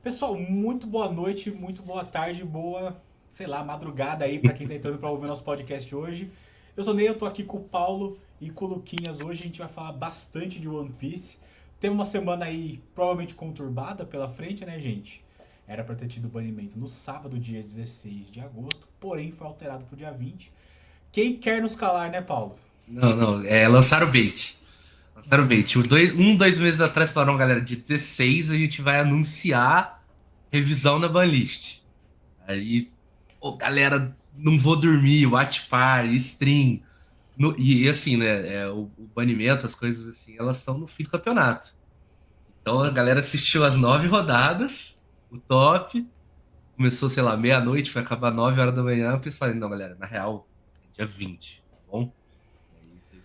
Pessoal, muito boa noite, muito boa tarde, boa, sei lá, madrugada aí pra quem tá entrando pra ouvir nosso podcast hoje. Eu sou Ney, eu tô aqui com o Paulo e com o Luquinhas. Hoje a gente vai falar bastante de One Piece. Teve uma semana aí provavelmente conturbada pela frente, né, gente? Era pra ter tido banimento no sábado, dia 16 de agosto, porém foi alterado pro dia 20. Quem quer nos calar, né, Paulo? Não, não, lançaram o bait. Lançaram o bait. Dois meses atrás falaram, galera, de 16 a gente vai anunciar revisão na banlist. Aí, pô, galera, não vou dormir, watch party, stream. E assim, né, o banimento, as coisas assim, elas são no fim do campeonato. Então a galera assistiu as 9 rodadas, o top, começou, sei lá, meia-noite, foi acabar 9 horas da manhã, o pessoal, não, galera, na real, é dia 20, tá bom? Aí teve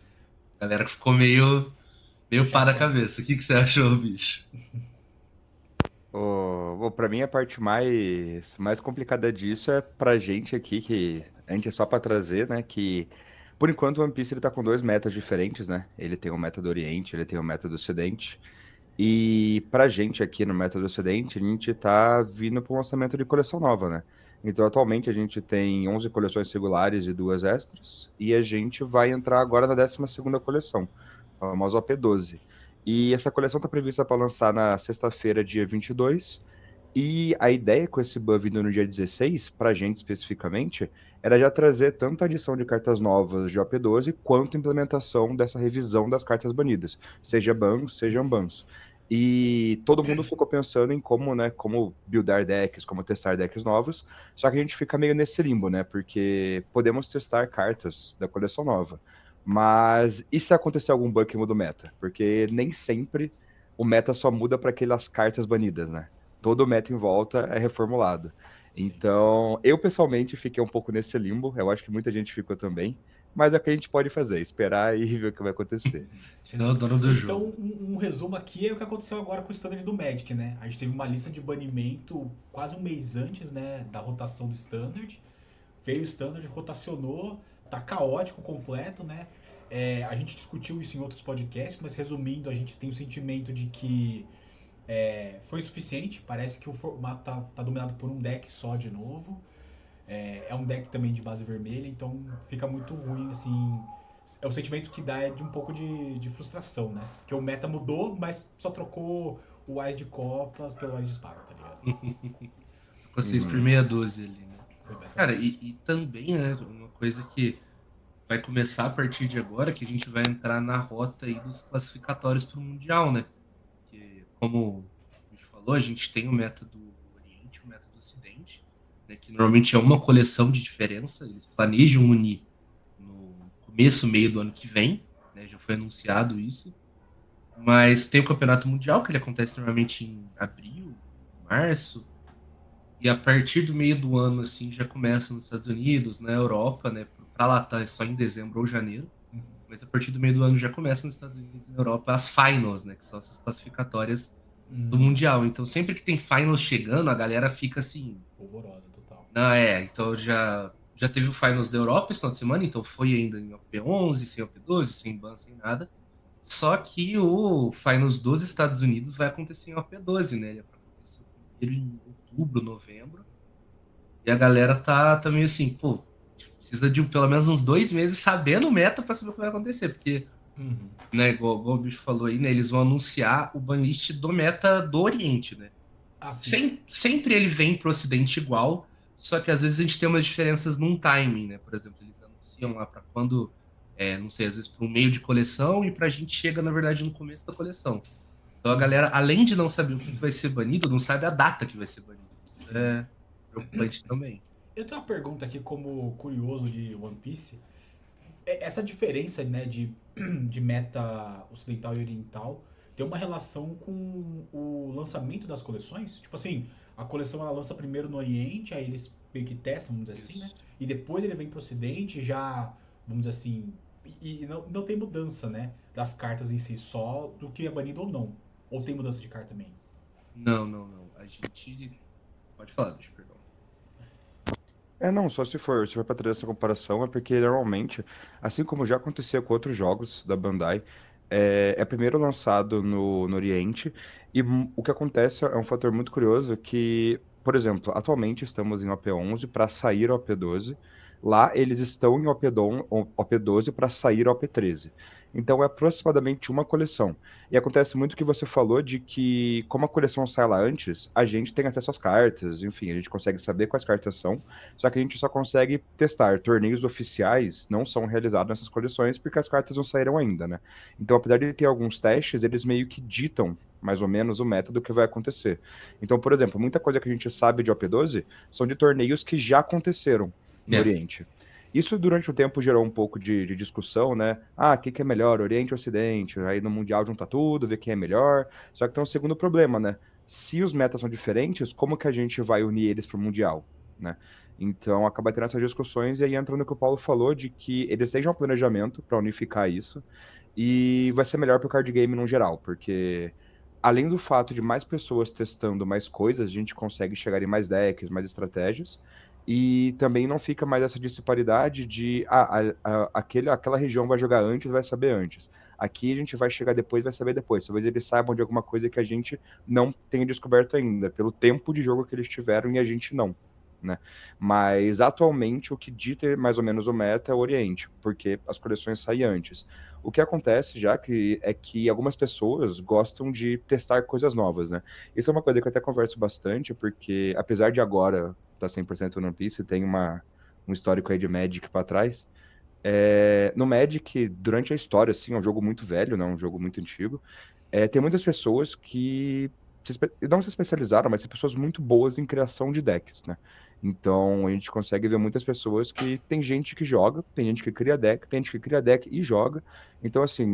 galera que ficou meio pá da Chateado. cabeça. O que você achou, bicho? Pra mim, a parte mais complicada disso é pra gente aqui, que a gente é só pra trazer, né? Que por enquanto o One Piece ele tá com dois metas diferentes, né? Ele tem o meta do Oriente, ele tem o meta do Ocidente. E pra gente aqui no meta do Ocidente, a gente tá vindo para um lançamento de coleção nova, né? Então, atualmente, a gente tem 11 coleções regulares e duas extras, e a gente vai entrar agora na 12ª coleção, a famosa OP12. E essa coleção está prevista para lançar na sexta-feira, dia 22. E a ideia com esse ban vindo no dia 16, para a gente especificamente, era já trazer tanto a adição de cartas novas de OP12, quanto a implementação dessa revisão das cartas banidas, seja bans, sejam bans. E todo mundo ficou pensando em como, né, como buildar decks, como testar decks novos, só que a gente fica meio nesse limbo, né, porque podemos testar cartas da coleção nova, mas e se acontecer algum bug que muda o meta? Porque nem sempre o meta só muda para aquelas cartas banidas, né? Todo o meta em volta é reformulado. Sim. Então, eu pessoalmente fiquei um pouco nesse limbo, eu acho que muita gente ficou também, mas é o que a gente pode fazer, esperar e ver o que vai acontecer. Você não é o dono do Então, jogo. um resumo aqui é o que aconteceu agora com o standard do Magic, né? A gente teve uma lista de banimento quase um mês antes, né, da rotação do standard. Veio o standard, rotacionou, tá caótico completo, né? A gente discutiu isso em outros podcasts, mas resumindo, a gente tem o sentimento de que foi suficiente. Parece que o formato tá dominado por um deck só de novo. É um deck também de base vermelha, então fica muito ruim, assim. É o sentimento que dá é de um pouco de frustração, né? Porque o meta mudou, mas só trocou o Ás de Copas pelo Ás de Espada, tá ligado? Com 6 por Uhum. meia dúzia ali, né? Foi Cara, basicamente. e também, né, uma coisa que vai começar a partir de agora, que a gente vai entrar na rota aí dos classificatórios para o Mundial, né? Que, como a gente falou, a gente tem o meta do Oriente, o meta do Ocidente, né, que normalmente é uma coleção de diferença, eles planejam unir no começo, meio do ano que vem, né, já foi anunciado isso, mas tem o Campeonato Mundial, que ele acontece normalmente em abril, março, e a partir do meio do ano, assim, já começa nos Estados Unidos, na Europa, né, para lá tá só em dezembro ou janeiro, mas a partir do meio do ano já começa nos Estados Unidos e na Europa as finals, né, que são essas classificatórias do Hum, Mundial. Então, sempre que tem finals chegando, a galera fica assim, Polvorosa, total. não, então já teve o finals da Europa esse final de semana, então foi ainda em OP11, sem OP12, sem ban, sem nada. Só que o finals dos Estados Unidos vai acontecer em OP12, né? Ele é para acontecer primeiro em outubro, novembro. E a galera tá meio assim, pô, precisa de pelo menos uns 2 meses sabendo o meta para saber o que vai acontecer, porque Uhum. né, igual o bicho falou aí, né, eles vão anunciar o banlist do meta do Oriente, né? Ah, sim. Sempre ele vem pro Ocidente igual, só que às vezes a gente tem umas diferenças num timing, né? Por exemplo, eles anunciam lá para quando, não sei, às vezes para um meio de coleção e pra gente chega, na verdade, no começo da coleção. Então a galera, além de não saber o que vai ser banido, não sabe a data que vai ser banido. Isso Sim. é preocupante também. Eu tenho uma pergunta aqui como curioso de One Piece. Essa diferença, né, de meta ocidental e oriental tem uma relação com o lançamento das coleções? Tipo assim, a coleção ela lança primeiro no Oriente, aí eles meio que testam, vamos dizer assim, né? Isso. E depois ele vem pro Ocidente já, vamos dizer assim, e não tem mudança, né, das cartas em si, só do que é banido ou não. Ou tem Sim. mudança de carta também? Não, não, não. A gente. Pode falar, bicho, perdão. Não, só se for para trazer essa comparação, é porque normalmente, assim como já aconteceu com outros jogos da Bandai, é primeiro lançado no Oriente, e o que acontece é um fator muito curioso que, por exemplo, atualmente estamos em OP11 para sair OP12. Lá eles estão em OP12 para sair OP13. Então é aproximadamente uma coleção. E acontece muito o que você falou de que, como a coleção sai lá antes, a gente tem acesso às cartas, enfim, a gente consegue saber quais cartas são, só que a gente só consegue testar. Torneios oficiais não são realizados nessas coleções porque as cartas não saíram ainda, né? Então, apesar de ter alguns testes, eles meio que ditam mais ou menos o método que vai acontecer. Então, por exemplo, muita coisa que a gente sabe de OP12 são de torneios que já aconteceram no É. Oriente. Isso durante o tempo gerou um pouco de discussão, né? Ah, o que é melhor, Oriente ou Ocidente? Aí no Mundial junta tudo, vê quem é melhor. Só que tem um segundo problema, né? Se os metas são diferentes, como que a gente vai unir eles para o Mundial, né? Então acaba tendo essas discussões e aí entra no que o Paulo falou de que eles têm já um planejamento para unificar isso e vai ser melhor para o card game no geral, porque além do fato de mais pessoas testando mais coisas, a gente consegue chegar em mais decks, mais estratégias, e também não fica mais essa disparidade de aquela região vai jogar antes, vai saber antes. Aqui a gente vai chegar depois, vai saber depois. Talvez eles saibam de alguma coisa que a gente não tenha descoberto ainda, pelo tempo de jogo que eles tiveram e a gente não. Né? Mas atualmente o que dita mais ou menos o meta é o Oriente, porque as coleções saem antes. O que acontece já é que algumas pessoas gostam de testar coisas novas, né? Isso é uma coisa que eu até converso bastante, porque apesar de agora estar 100% no One Piece, tem um histórico aí de Magic para trás. No Magic, durante a história, assim, é um jogo muito velho, né? Um jogo muito antigo. Tem muitas pessoas que não se especializaram, mas tem pessoas muito boas em criação de decks, né? Então a gente consegue ver muitas pessoas que tem gente que joga, tem gente que cria deck, tem gente que cria deck e joga. Então, assim,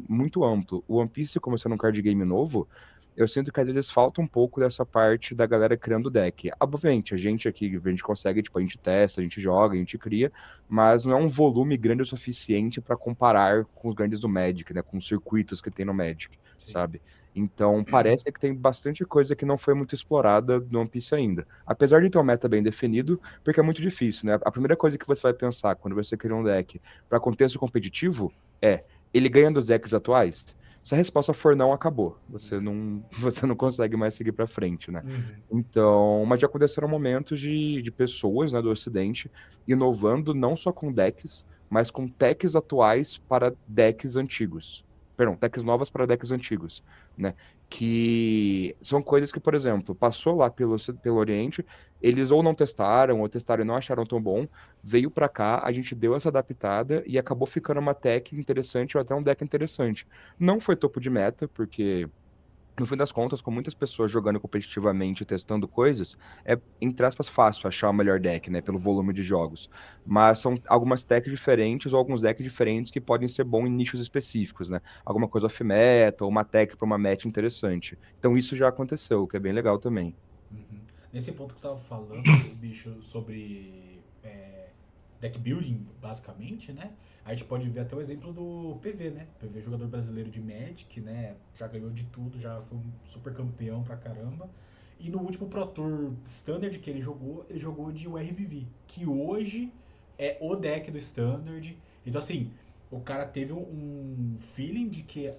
muito amplo. O One Piece, como sendo um card game novo, eu sinto que às vezes falta um pouco dessa parte da galera criando deck. Obviamente, a gente aqui, a gente consegue, tipo, a gente testa, a gente joga, a gente cria, mas não é um volume grande o suficiente para comparar com os grandes do Magic, né? Com os circuitos que tem no Magic, Sim. sabe? Então, parece que tem bastante coisa que não foi muito explorada no One Piece ainda. Apesar de ter um meta bem definido, porque é muito difícil, né? A primeira coisa que você vai pensar quando você cria um deck para contexto competitivo é: ele ganha dos decks atuais? Se a resposta for não, acabou. Você não, você não consegue mais seguir para frente, né? Uhum. Então, mas já aconteceram momentos de pessoas, né, do Ocidente inovando não só com decks, mas com techs atuais para decks antigos. Perdão, techs novas para decks antigos, né? Que são coisas que, por exemplo, passou lá pelo Oriente, eles ou não testaram, ou testaram e não acharam tão bom, veio para cá, a gente deu essa adaptada e acabou ficando uma tech interessante ou até um deck interessante. Não foi topo de meta, porque no fim das contas, com muitas pessoas jogando competitivamente e testando coisas, é, entre aspas, fácil achar o melhor deck, né? Pelo volume de jogos. Mas são algumas decks diferentes ou alguns decks diferentes que podem ser bons em nichos específicos, né? Alguma coisa off-meta ou uma tech para uma match interessante. Então isso já aconteceu, o que é bem legal também. Uhum. Nesse ponto que você estava falando, bicho, sobre deck building, basicamente, né? A gente pode ver até o exemplo do PV, né? PV, jogador brasileiro de Magic, né? Já ganhou de tudo, já foi um super campeão pra caramba. E no último Pro Tour Standard que ele jogou de URVV, que hoje é o deck do Standard. Então, assim, o cara teve um feeling de que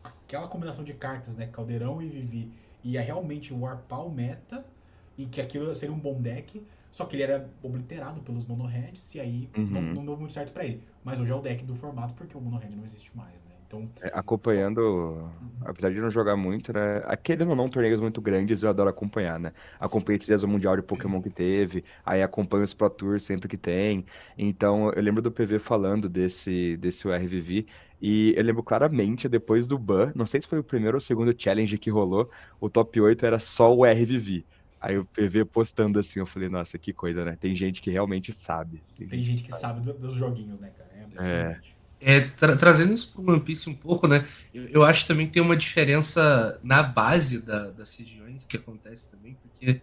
aquela combinação de cartas, né? Caldeirão e Vivi, ia realmente warpar o meta e que aquilo seria um bom deck. Só que ele era obliterado pelos mono-heads e aí Uhum. não deu muito certo pra ele. Mas hoje é o deck do formato porque o mono-head não existe mais, né? Então, Acompanhando, apesar de não jogar muito, né? Aqueles não torneios muito grandes, eu adoro acompanhar, né? sim. Acompanho esses o Mundial de Pokémon que teve, aí acompanho os Pro Tours sempre que tem. Então, eu lembro do PV falando desse URVV, e eu lembro claramente, depois do ban, não sei se foi o primeiro ou o segundo challenge que rolou, o top 8 era só o URVV. Aí o PV postando assim, eu falei, nossa, que coisa, né? Tem gente que realmente sabe. Tem Tem gente que gente que sabe. sabe dos joguinhos, né, cara? É É. impressionante. Trazendo isso para o One Piece um pouco, né? Eu acho também que tem uma diferença na base das regiões que acontece também, porque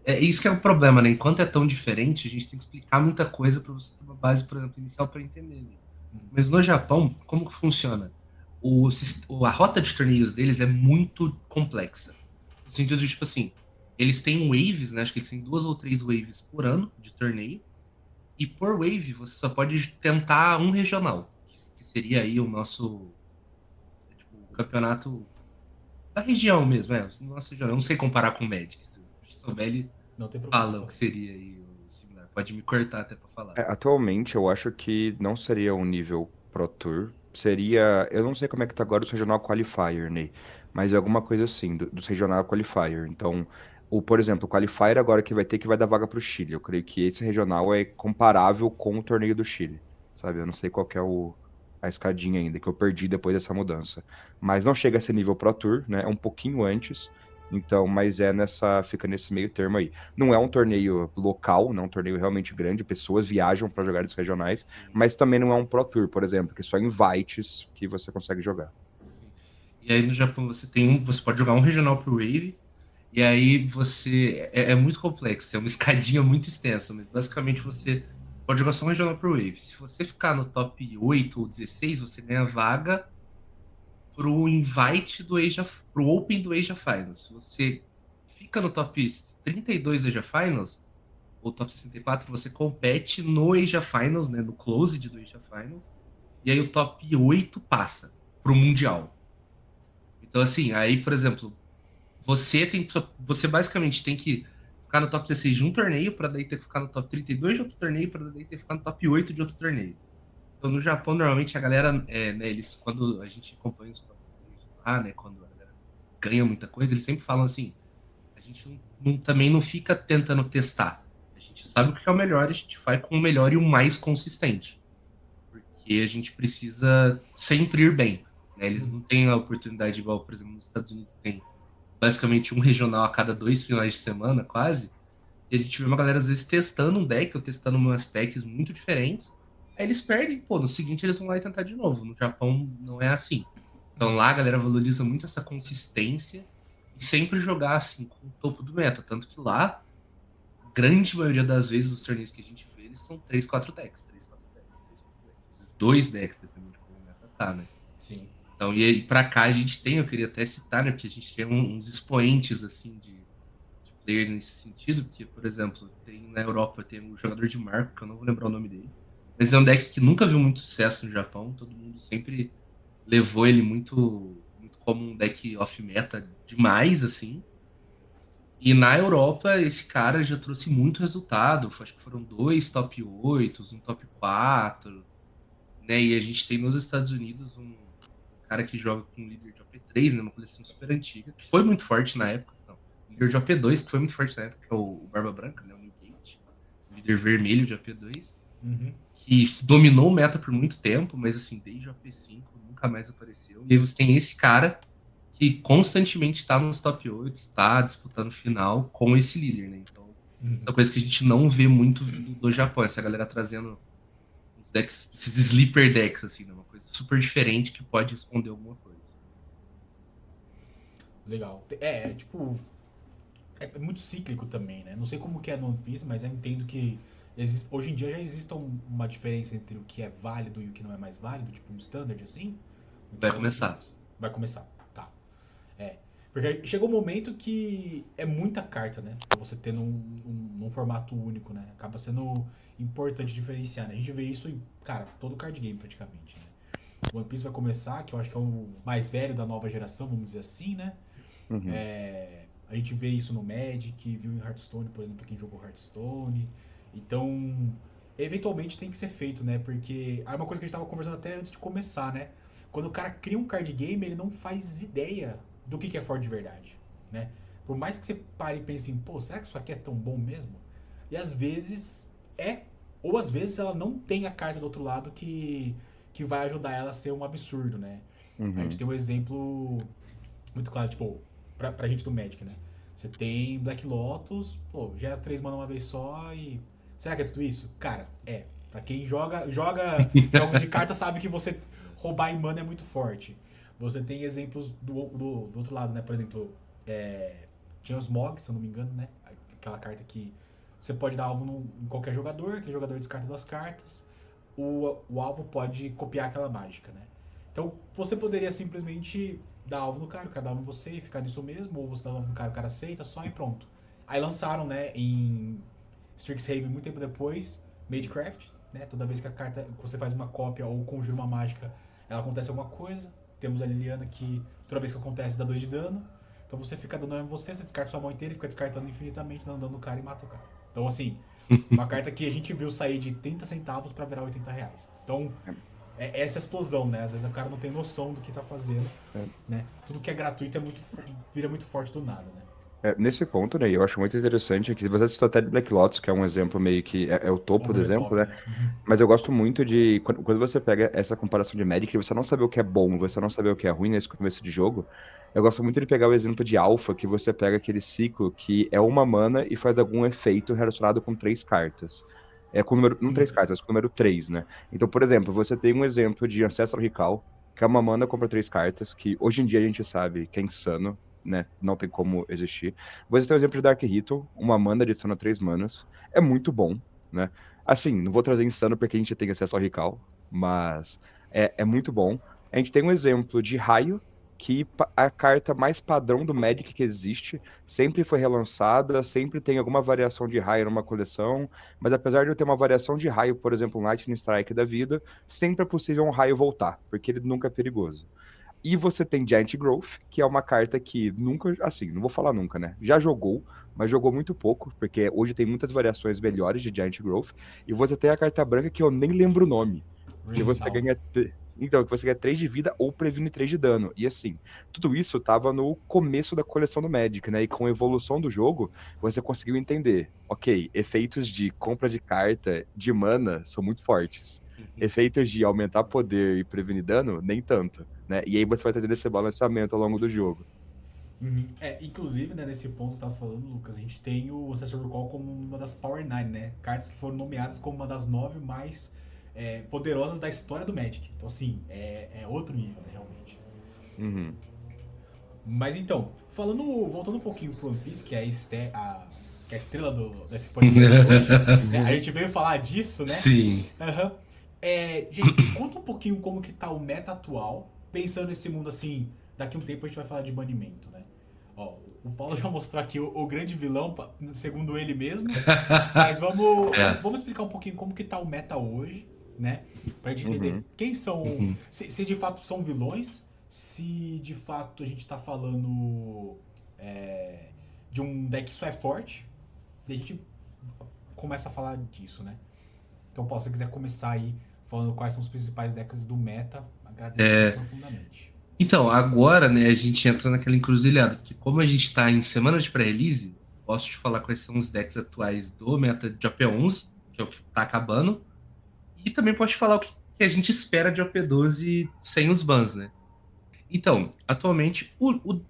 é isso que é o problema, né? Enquanto é tão diferente, a gente tem que explicar muita coisa para você ter uma base, por exemplo, inicial para entender. Né? Hum. Mas no Japão, como que funciona? A rota de torneios deles é muito complexa. No sentido de, tipo assim, eles têm waves, né? Acho que eles têm 2 ou 3 waves por ano de torneio. E por wave, você só pode tentar um regional, que seria aí o nosso campeonato da região mesmo, nossa região. Eu não sei comparar com o Magic. Se o souber, ele Não tem problema. fala o que seria aí o similar. Pode me cortar até pra falar. Atualmente, eu acho que não seria um nível Pro Tour. Seria. Eu não sei como é que tá agora os Regional Qualifier, né? Mas é alguma coisa assim, dos Regional Qualifier. Então, por exemplo, o Qualifier agora que vai dar vaga pro Chile. Eu creio que esse regional é comparável com o torneio do Chile. Sabe? Eu não sei qual que é a escadinha ainda, que eu perdi depois dessa mudança. Mas não chega a ser nível Pro Tour, né? É um pouquinho antes. Então, mas fica nesse meio termo aí. Não é um torneio local, não é um torneio realmente grande, pessoas viajam para jogar esses regionais, Sim, mas também não é um Pro Tour, por exemplo, que só invites que você consegue jogar. sim. E aí no Japão você pode jogar um regional pro Wave, e aí é muito complexo, é uma escadinha muito extensa, mas basicamente você pode jogar só um regional pro Wave. Se você ficar no top 8 ou 16, você ganha vaga pro invite pro Open do Asia Finals. Se você fica no top 32 do Asia Finals, ou top 64, você compete no Asia Finals, né, no Closed do Asia Finals, e aí o top 8 passa pro Mundial. Então, assim, aí, por exemplo, você basicamente tem que ficar no top 16 de um torneio, para daí ter que ficar no top 32 de outro torneio, para daí ter que ficar no top 8 de outro torneio. Então, no Japão, normalmente a galera, né, eles, quando a gente acompanha os próprios lá, né, quando a galera ganha muita coisa, eles sempre falam assim: a gente também não fica tentando testar. A gente sabe o que é o melhor, a gente vai com o melhor e o mais consistente. Porque a gente precisa sempre ir bem. Né? Eles não têm a oportunidade, igual, por exemplo, nos Estados Unidos, que tem basicamente um regional a cada 2 finais de semana, quase. E a gente vê uma galera, às vezes, testando um deck ou testando umas techs muito diferentes. Aí eles perdem, pô, no seguinte eles vão lá e tentar de novo. No Japão não é assim. Então lá a galera valoriza muito essa consistência e sempre jogar assim com o topo do meta. Tanto que lá, a grande maioria das vezes, os torneios que a gente vê, eles são 3, 4 decks. 3, 4 decks, 3, 4 decks. Esses 2 decks, dependendo de como o meta tá, né? Sim. Então, e aí pra cá a gente tem, eu queria até citar, né? Porque a gente tem uns expoentes, assim, de players nesse sentido, que, por exemplo, tem na Europa tem um jogador de Marco, que eu não vou lembrar o nome dele, mas é um deck que nunca viu muito sucesso no Japão, todo mundo sempre levou ele muito, muito como um deck off-meta demais, assim, e na Europa esse cara já trouxe muito resultado, acho que foram 2 top 8, um top 4, né, e a gente tem nos Estados Unidos um cara que joga com o líder de OP3, né, uma coleção super antiga, que foi muito forte na época, líder de OP2, que foi muito forte na época, que é o Barba Branca, né, o Newgate, o líder vermelho de OP2, que dominou o meta por muito tempo, mas assim, desde o OP5 nunca mais apareceu. E aí você tem esse cara que constantemente está nos top 8, está disputando final com esse líder, né? Então, essa coisa que a gente não vê muito vindo do Japão, essa galera trazendo uns decks, esses sleeper decks, assim, né? Uma coisa super diferente que pode responder alguma coisa. Legal. Tipo, é muito cíclico também, né? Não sei como que é no One Piece, mas eu entendo que hoje em dia já existe uma diferença entre o que é válido e o que não é mais válido, tipo um standard assim. Vai começar. Vai começar, tá. Porque chegou um momento que é muita carta, né? Pra você ter num formato único, né? Acaba sendo importante diferenciar, né? A gente vê isso em, cara, todo card game praticamente, né? O One Piece vai começar, que eu acho que é o mais velho da nova geração, vamos dizer assim, né? Uhum. A gente vê isso no Magic, viu em Hearthstone, por exemplo, quem jogou Hearthstone. Então, eventualmente tem que ser feito, né? Porque é uma coisa que a gente tava conversando até antes de começar, né? Quando o cara cria um card game, ele não faz ideia do que é forte de verdade, né? Por mais que você pare e pense em, pô, será que isso aqui é tão bom mesmo? E às vezes é, ou às vezes ela não tem a carta do outro lado que vai ajudar ela a ser um absurdo, né? A gente Uhum. tem um exemplo muito claro, tipo, pra gente do Magic, né? Você tem Black Lotus, pô, gera 3 mana uma vez só e. Será que é tudo isso? Cara, é. Pra quem joga jogos de carta sabe que você roubar em mana é muito forte. Você tem exemplos do outro lado, né? Por exemplo, tinha os Mogs, se eu não me engano, né? Aquela carta que você pode dar alvo em qualquer jogador, aquele jogador descarta 2 cartas, o alvo pode copiar aquela mágica, né? Então você poderia simplesmente dar alvo no cara, o cara dá alvo em você e ficar nisso mesmo, ou você dá alvo no cara, o cara aceita, só e pronto. Aí lançaram, né, em Strixhaven muito tempo depois, Magecraft, né? Toda vez que a carta você faz uma cópia ou conjura uma mágica, ela acontece alguma coisa. Temos a Liliana que toda vez que acontece dá 2 de dano. Então você fica dando dano em você descarta sua mão inteira e fica descartando infinitamente, dando dano no cara e mata o cara. Então assim, uma carta que a gente viu sair de 30 centavos pra virar R$ 80. Então, é essa explosão, né? Às vezes o cara não tem noção do que tá fazendo, É. né? Tudo que é gratuito vira muito forte do nada, né? Nesse ponto, né, eu acho muito interessante que você citou até de Black Lotus, que é um exemplo meio que é o topo do Over the exemplo, top, né? né? Uhum. Mas eu gosto muito de quando você pega essa comparação de Magic, você não saber o que é bom, você não saber o que é ruim nesse começo de jogo. Eu gosto muito de pegar o exemplo de Alpha, que você pega aquele ciclo que é uma mana e faz algum efeito relacionado com 3 cartas. É com o número, não 3 cartas, com o número 3, né? Então, por exemplo, você tem um exemplo de Ancestral Recall, que é uma mana compra 3 cartas, que hoje em dia a gente sabe que é insano, né? Não tem como existir. Você tem o exemplo de Dark Ritual, uma mana adiciona 3 manas. É muito bom, né? Assim, não vou trazer insano porque a gente tem acesso ao Recall, mas é muito bom. A gente tem um exemplo de Raio, que a carta mais padrão do Magic que existe, sempre foi relançada, sempre tem alguma variação de raio numa coleção, mas apesar de eu ter uma variação de raio, por exemplo, um Lightning Strike da vida, sempre é possível um raio voltar, porque ele nunca é perigoso. E você tem Giant Growth, que é uma carta que nunca, assim, não vou falar nunca, né? Já jogou, mas jogou muito pouco, porque hoje tem muitas variações melhores de Giant Growth. E você tem a carta branca que eu nem lembro o nome, que você Rainsal. ganha. Então, que você ganha 3 de vida ou previne 3 de dano. E assim, tudo isso tava no começo da coleção do Magic, né? E com a evolução do jogo, você conseguiu entender. Ok, efeitos de compra de carta, de mana, são muito fortes. Uhum. Efeitos de aumentar poder e prevenir dano, nem tanto, né? E aí você vai trazendo esse balanceamento ao longo do jogo. Uhum. Inclusive, né, nesse ponto que você estava falando, Lucas, a gente tem o Ancestral Recall como uma das Power 9, né? Cartas que foram nomeadas como uma das 9 mais poderosas da história do Magic. Então, assim, é outro nível, né, realmente. Uhum. Mas então, voltando um pouquinho pro One Piece, que é que é a estrela desse podcast hoje, né? A gente veio falar disso, né? Sim. Aham. Gente, conta um pouquinho como que tá o meta atual, pensando nesse mundo assim, daqui a um tempo a gente vai falar de banimento, né? Ó, o Paulo já mostrou aqui o grande vilão, segundo ele mesmo, mas É. vamos explicar um pouquinho como que tá o meta hoje, né? Pra gente entender Uhum. quem são, Uhum. se de fato são vilões, se de fato a gente tá falando é, de um deck que só é forte, e a gente começa a falar disso, né? Então, Paulo, se você quiser começar aí falando quais são os principais decks do meta, agradeço É, profundamente. então, agora, né, a gente entra naquela encruzilhada, porque como a gente está em semana de pré-release, posso te falar quais são os decks atuais do meta de OP11, que é o que está acabando, e também posso te falar o que a gente espera de OP12 sem os bans, né? Então, atualmente, o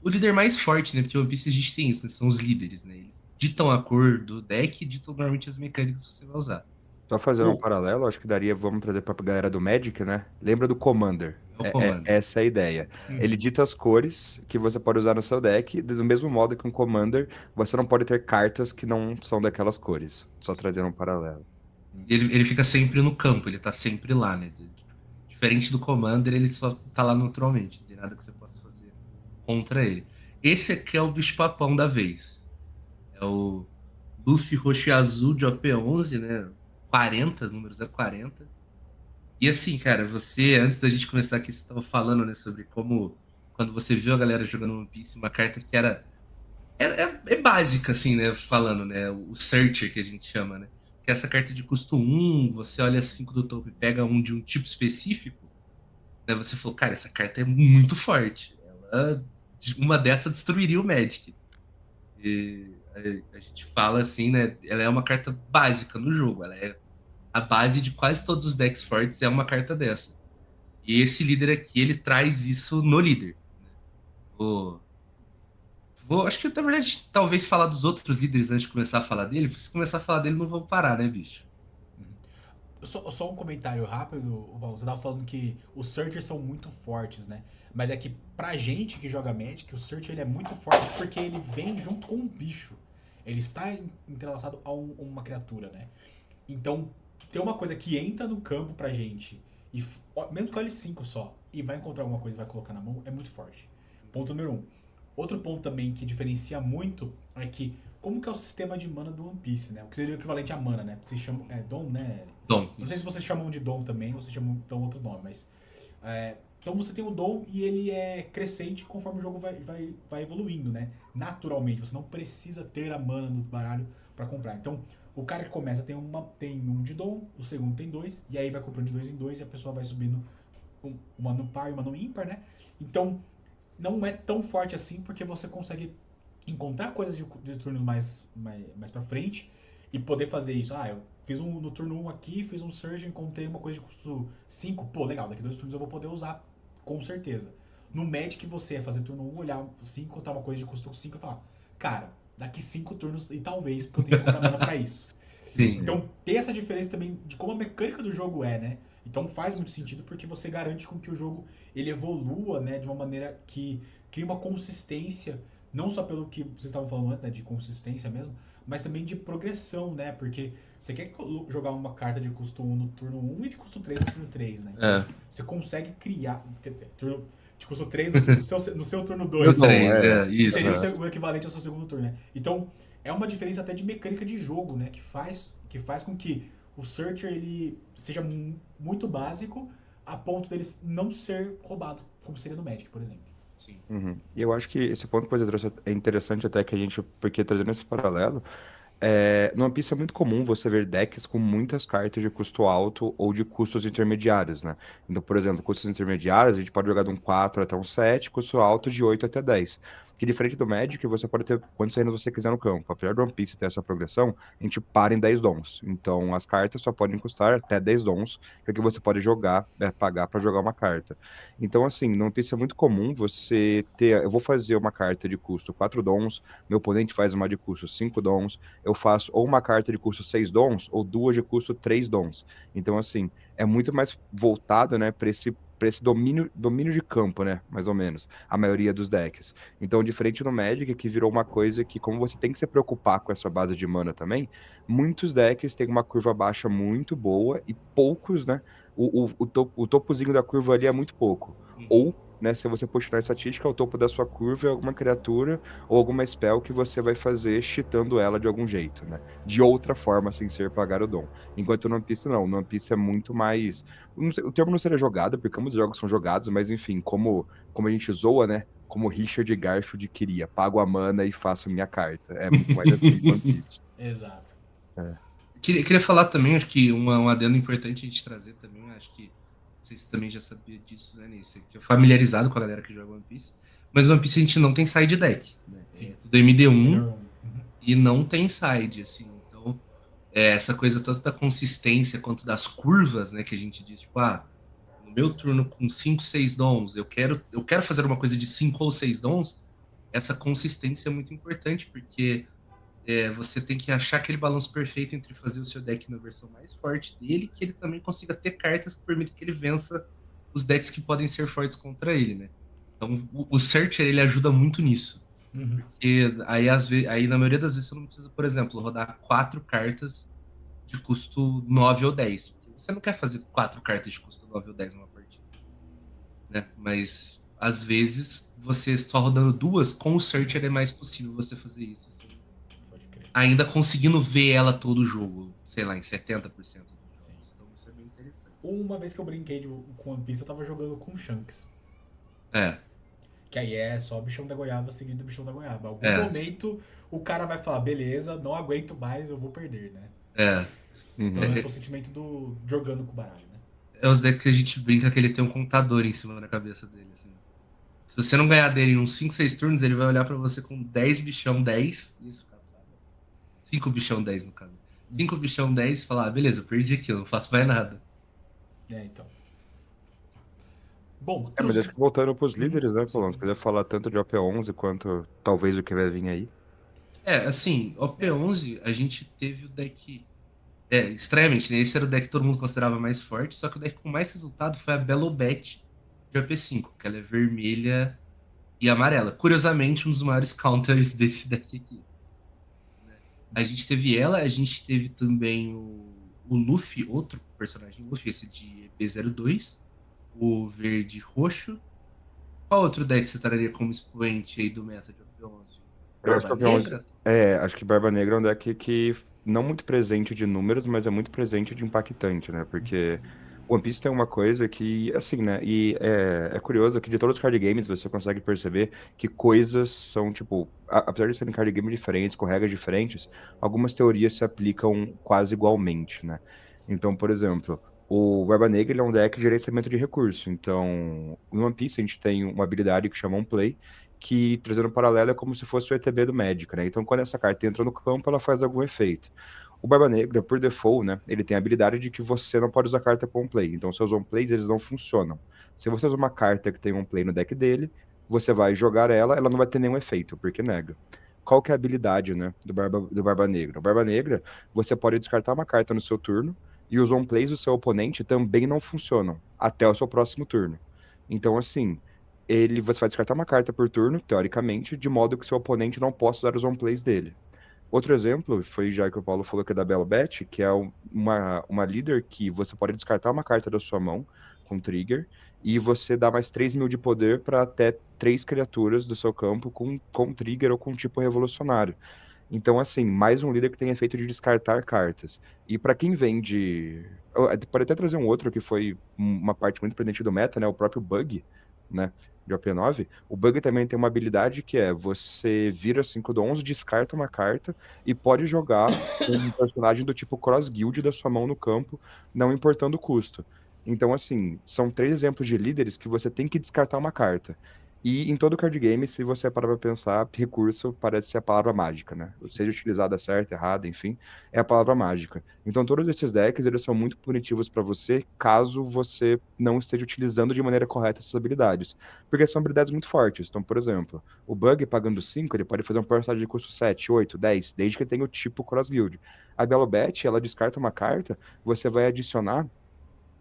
líder mais forte, né, porque o One Piece a gente tem isso, né, são os líderes, né? Eles ditam a cor do deck e ditam normalmente as mecânicas que você vai usar. Só fazendo um O, paralelo, acho que daria, vamos trazer pra galera do Magic, né? Lembra do Commander? é o Commander. Essa é a ideia. Ele Uhum. dita as cores que você pode usar no seu deck, do mesmo modo que um Commander, você não pode ter cartas que não são daquelas cores. Só trazendo um paralelo. Ele fica sempre no campo, ele tá sempre lá, né? Diferente do Commander, ele só tá lá naturalmente, não tem nada que você possa fazer contra ele. Esse aqui é o bicho-papão da vez. É o Luffy roxo e azul de OP11, né? 40, números é 40. E assim, cara, você, antes da gente começar aqui, você tava falando, né, sobre como, quando você viu a galera jogando One Piece, uma carta que é básica, assim, né? Falando, né? O Searcher que a gente chama, né? Que é essa carta de custo 1, você olha 5 do topo e pega um de um tipo específico, né? Você falou, cara, essa carta é muito forte. Uma dessa destruiria o Magic. E a gente fala assim, né? Ela é uma carta básica no jogo. Ela é a base de quase todos os decks fortes, é uma carta dessa. E esse líder aqui, ele traz isso no líder. Né? Vou, acho que na verdade, talvez falar dos outros líderes antes de começar a falar dele, porque se começar a falar dele, não vamos parar, né, bicho? Só um comentário rápido, Val. Você tava falando que os Searchers são muito fortes, né? Mas é que pra gente que joga Magic, o Searcher ele é muito forte porque ele vem junto com um bicho. Ele está entrelaçado a uma criatura, né? Então, tem uma coisa que entra no campo pra gente, mesmo com L5 só, e vai encontrar alguma coisa e vai colocar na mão, é muito forte. Ponto número um. Outro ponto também que diferencia muito é que, como que é o sistema de mana do One Piece, né? O que seria o equivalente a mana, né? Porque vocês chamam. Dom, né? Dom, Não sei se isso. vocês chamam de Dom também, ou vocês chamam de outro nome, mas. Então você tem o dom e ele é crescente conforme o jogo vai evoluindo, né? Naturalmente, você não precisa ter a mana no baralho para comprar. Então, o cara que começa tem um de dom, o segundo tem dois, e aí vai comprando de dois em dois e a pessoa vai subindo uma no par e uma no ímpar, né? Então, não é tão forte assim porque você consegue encontrar coisas de turnos mais pra frente e poder fazer isso. Ah, eu fiz no turno 1 aqui, fiz um Surge, encontrei uma coisa de custo 5. Pô, legal, daqui 2 turnos eu vou poder usar, com certeza. No Magic você ia fazer turno 1, olhar 5, encontrar uma coisa de custo 5 e falar, cara, daqui 5 turnos e talvez, porque eu tenho que comprar mana pra isso. Sim. Então tem essa diferença também de como a mecânica do jogo é, né? Então faz muito sentido porque você garante com que o jogo ele evolua, né, de uma maneira que cria uma consistência, não só pelo que vocês estavam falando antes, né, de consistência mesmo, mas também de progressão, né? Porque você quer jogar uma carta de custo 1 no turno 1 e de custo 3 no turno 3, né? Então você consegue criar de custo 3 no seu turno 2, Não, 3, que isso. seria o equivalente ao seu segundo turno, né? Então, é uma diferença até de mecânica de jogo, né? Que faz com que o Searcher ele seja muito básico a ponto dele não ser roubado, como seria no Magic, por exemplo. Sim. Uhum. E eu acho que esse ponto que você trouxe é interessante até que a gente, porque trazendo esse paralelo, no One Piece é muito comum você ver decks com muitas cartas de custo alto ou de custos intermediários, né? Então, por exemplo, custos intermediários, a gente pode jogar de um 4 até um 7, custo alto de 8 até 10. Que diferente do Magic, você pode ter quantos reinos você quiser no campo. Apesar do One Piece ter essa progressão, a gente para em 10 dons. Então, as cartas só podem custar até 10 dons, que é o que você pode jogar, pagar para jogar uma carta. Então, assim, no One Piece é muito comum você ter. Eu vou fazer uma carta de custo 4 dons, meu oponente faz uma de custo 5 dons, eu faço ou uma carta de custo 6 dons ou duas de custo 3 dons. Então, assim, é muito mais voltado, né, para esse domínio de campo, né, mais ou menos, a maioria dos decks. Então, diferente no Magic, que virou uma coisa que, como você tem que se preocupar com essa base de mana também, muitos decks têm uma curva baixa muito boa e poucos, né, o topozinho da curva ali é muito pouco. Ou, né, se você puxar a estatística, o topo da sua curva é alguma criatura ou alguma spell que você vai fazer cheatando ela de algum jeito, né? De outra forma, sem ser pagar o dom. Enquanto no One Piece, não. No One Piece é muito mais. Não sei, o termo não seria jogada, porque muitos jogos são jogados, mas enfim, como a gente zoa, né? Como Richard Garfield queria, pago a mana e faço minha carta. É muito mais assim no One Piece. Exato. É. Queria falar também, acho que um adendo importante a gente trazer também, acho que não sei se também já sabia disso, né, Nisso? Que é familiarizado com a galera que joga One Piece. Mas no One Piece a gente não tem side deck, né? Sim. É tudo MD1 Uhum. e não tem side, assim. Então, essa coisa tanto da consistência quanto das curvas, né, que a gente diz, tipo, no meu turno com 5, 6 dons, eu quero fazer uma coisa de 5 ou 6 dons, essa consistência é muito importante, porque você tem que achar aquele balanço perfeito entre fazer o seu deck na versão mais forte dele, que ele também consiga ter cartas que permitem que ele vença os decks que podem ser fortes contra ele, né? Então, o Searcher, ele ajuda muito nisso. Uhum. Porque aí, na maioria das vezes, você não precisa, por exemplo, rodar 4 cartas de custo 9 ou 10. Porque você não quer fazer 4 cartas de custo 9 ou 10 numa partida, né? Mas, às vezes, você só rodando 2, com o Searcher é mais possível você fazer isso, assim, Pode crer. ainda conseguindo ver ela todo o jogo, sei lá, em 70% dos jogos. Sim. Então isso é bem interessante. Uma vez que eu brinquei com One Piece, eu tava jogando com Shanks. É, Que aí é só bichão da goiaba seguido do bichão da goiaba. Em algum É. momento o cara vai falar, beleza, não aguento mais, eu vou perder, né? Uhum. Pelo menos foi o sentimento jogando com o baralho, né? É os decks que a gente brinca que ele tem um contador em cima da cabeça dele, assim. Se você não ganhar dele em uns 5, 6 turnos, ele vai olhar pra você com 10 bichão 10. Isso, cara. 5 bichão 10, no caso. 5 bichão 10 e falar, beleza, eu perdi aquilo, não faço mais nada. Então. Bom, Mas acho que voltando pros líderes, né, Sim. Colão? Se quiser falar tanto de OP11 quanto talvez o que vai vir aí. Assim, OP11, a gente teve o deck. Estranhamente, né? Esse era o deck que todo mundo considerava mais forte, só que o deck com mais resultado foi a Belobet de OP5, que ela é vermelha e amarela. Curiosamente, um dos maiores counters desse deck aqui. Né? A gente teve ela, a gente teve também o Luffy, outro personagem Luffy, esse de EP02, o verde roxo. Qual outro deck você traria como expoente aí do meta de OP11? Eu acho que Barba Negra? acho que Barba Negra é um deck que não muito presente de números, mas é muito presente de impactante, né? Porque One Piece tem uma coisa que, assim, né? E é curioso que de todos os card games você consegue perceber que coisas são, tipo, apesar de serem card games diferentes, com regras diferentes, algumas teorias se aplicam quase igualmente, né? Então, por exemplo, o Barba Negra ele é um deck de gerenciamento de recurso. Então, no One Piece a gente tem uma habilidade que chama On Play, que, trazendo um paralelo, é como se fosse o ETB do Magic, né? Então, quando essa carta entra no campo, ela faz algum efeito. O Barba Negra, por default, né, ele tem a habilidade de que você não pode usar carta com play. Então, seus on plays, eles não funcionam. Se você usa uma carta que tem um play no deck dele, você vai jogar ela, ela não vai ter nenhum efeito, porque nega. Qual que é a habilidade, né, do Barba Negra? O Barba Negra, você pode descartar uma carta no seu turno, e os on plays do seu oponente também não funcionam, até o seu próximo turno. Então, assim, você vai descartar uma carta por turno, teoricamente, de modo que seu oponente não possa usar os on plays dele. Outro exemplo foi já que o Paulo falou que é da Belobet, que é uma líder que você pode descartar uma carta da sua mão com trigger e você dá mais 3.000 de poder para até 3 criaturas do seu campo com trigger ou com tipo revolucionário. Então, assim, mais um líder que tem efeito de descartar cartas. E para quem vem de. Pode até trazer um outro que foi uma parte muito presente do meta, né? O próprio Bug, né? De OP9. O Bug também tem uma habilidade que é você vira 5 dons, descarta uma carta e pode jogar um personagem do tipo Cross Guild da sua mão no campo, não importando o custo. Então, assim, são 3 exemplos de líderes que você tem que descartar uma carta. E em todo card game, se você parar pra pensar, recurso parece ser a palavra mágica, né? Seja utilizada certa, errada, enfim, é a palavra mágica. Então todos esses decks, eles são muito punitivos para você, caso você não esteja utilizando de maneira correta essas habilidades. Porque são habilidades muito fortes. Então, por exemplo, o Bug pagando 5, ele pode fazer um personagem de custo 7, 8, 10, desde que tenha o tipo Cross Guild. A Belobet, ela descarta uma carta, você vai adicionar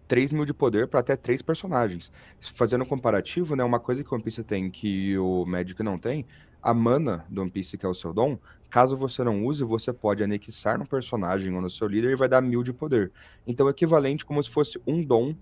3.000 de poder para até 3 personagens. Fazendo um comparativo, né, uma coisa que o One Piece tem que o Magic não tem, a mana do One Piece, que é o seu dom, caso você não use, você pode anexar no personagem ou no seu líder e vai dar 1.000 de poder. Então, é equivalente como se fosse um dom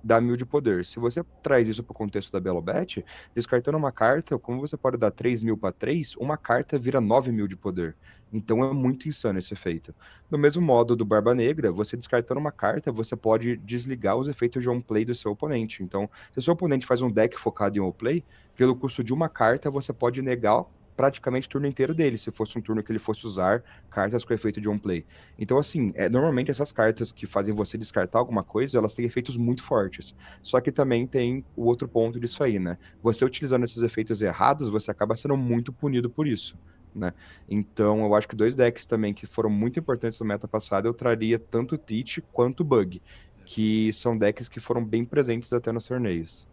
dá 1.000 de poder. Se você traz isso para o contexto da Belobet, descartando uma carta, como você pode dar 3.000 para 3, uma carta vira 9.000 de poder. Então é muito insano esse efeito. Do mesmo modo do Barba Negra, você descartando uma carta, você pode desligar os efeitos de on-play do seu oponente. Então, se o seu oponente faz um deck focado em on-play, pelo custo de uma carta, você pode negar praticamente o turno inteiro dele, se fosse um turno que ele fosse usar cartas com efeito de on-play. Então, assim, normalmente essas cartas que fazem você descartar alguma coisa, elas têm efeitos muito fortes. Só que também tem o outro ponto disso aí, né? Você utilizando esses efeitos errados, você acaba sendo muito punido por isso, né? Então, eu acho que 2 decks também que foram muito importantes no meta passado, eu traria tanto Teach quanto Bug, que são decks que foram bem presentes até nos torneios.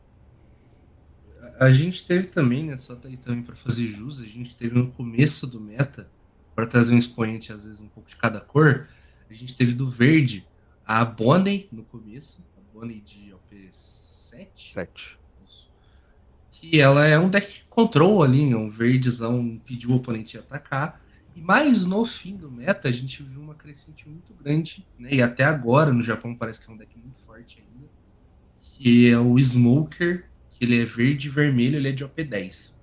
A gente teve também, né, só aí também para fazer jus, a gente teve no começo do meta, para trazer um expoente, às vezes, um pouco de cada cor, a gente teve do verde a Bonnie no começo, a Bonnie de OP7, 7. que ela é um deck control ali, é um verdezão, impediu o oponente de atacar, e mais no fim do meta, a gente viu uma crescente muito grande, né, e até agora no Japão parece que é um deck muito forte ainda, que é o Smoker, que ele é verde e vermelho, ele é de OP10.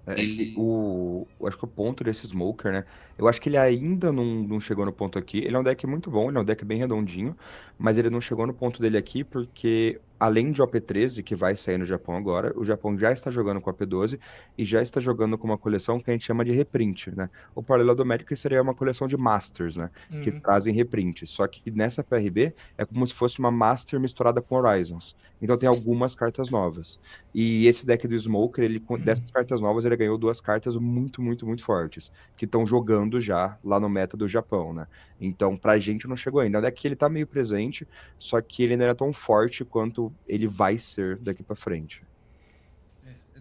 É que Ele. eu acho que o ponto desse Smoker, né? Eu acho que ele ainda não chegou no ponto aqui. Ele é um deck muito bom, ele é um deck bem redondinho, mas ele não chegou no ponto dele aqui porque, além de OP13, que vai sair no Japão agora, o Japão já está jogando com OP12 e já está jogando com uma coleção que a gente chama de reprint, né? O paralelo do Magic seria uma coleção de Masters, né? Que Uhum. trazem reprint. Só que nessa PRB é como se fosse uma Master misturada com Horizons. Então tem algumas cartas novas. E esse deck do Smoker, dessas cartas novas, ele ganhou 2 cartas muito, muito, muito fortes, que estão jogando já lá no meta do Japão, né? Então, pra gente não chegou ainda. É um deck que ele tá meio presente, só que ele não é tão forte quanto ele vai ser daqui pra frente.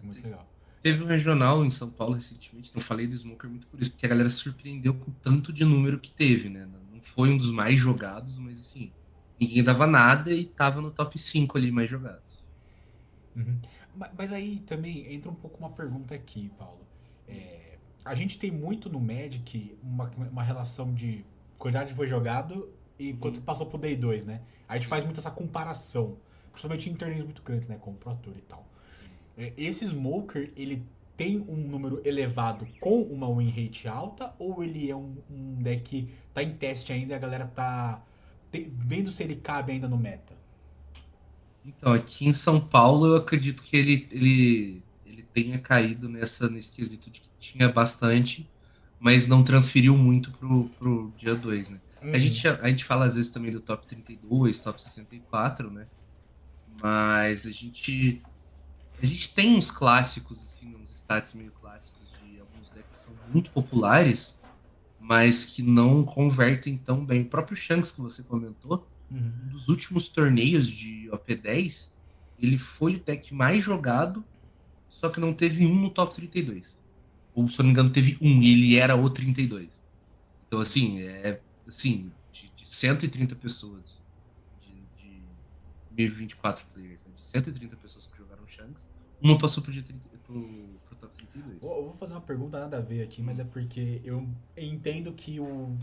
Muito legal. Teve um regional em São Paulo recentemente, não falei do Smoker muito por isso, porque a galera se surpreendeu com o tanto de número que teve, né? Não foi um dos mais jogados, mas assim, ninguém dava nada e tava no top 5 ali mais jogados. Uhum. Mas aí também entra um pouco uma pergunta aqui, Paulo. A gente tem muito no Magic uma relação de quantidade foi jogado e quanto passou pro Day 2, né? A gente faz muito essa comparação, principalmente em torneios muito grandes, né? Como Pro Tour e tal. Esse Smoker, ele tem um número elevado com uma win rate alta ou ele é um deck que tá em teste ainda e a galera tá vendo se ele cabe ainda no meta? Então, aqui em São Paulo, eu acredito que ele tenha caído nesse quesito de que tinha bastante, mas não transferiu muito pro dia 2, né? Uhum. A gente fala às vezes também do top 32, top 64, né? Mas a gente tem uns clássicos, assim, uns stats meio clássicos de alguns decks que são muito populares, mas que não convertem tão bem. O próprio Shanks que você comentou, Uhum. um dos últimos torneios de OP10, ele foi o deck mais jogado, só que não teve um no top 32. Ou, se eu não me engano, teve um, e ele era o 32. Então, assim, de 130 pessoas, de 1024 players, né, de 130 pessoas que jogaram Shanks, uma passou pro top 32. Eu vou fazer uma pergunta nada a ver aqui, mas é porque eu entendo que o.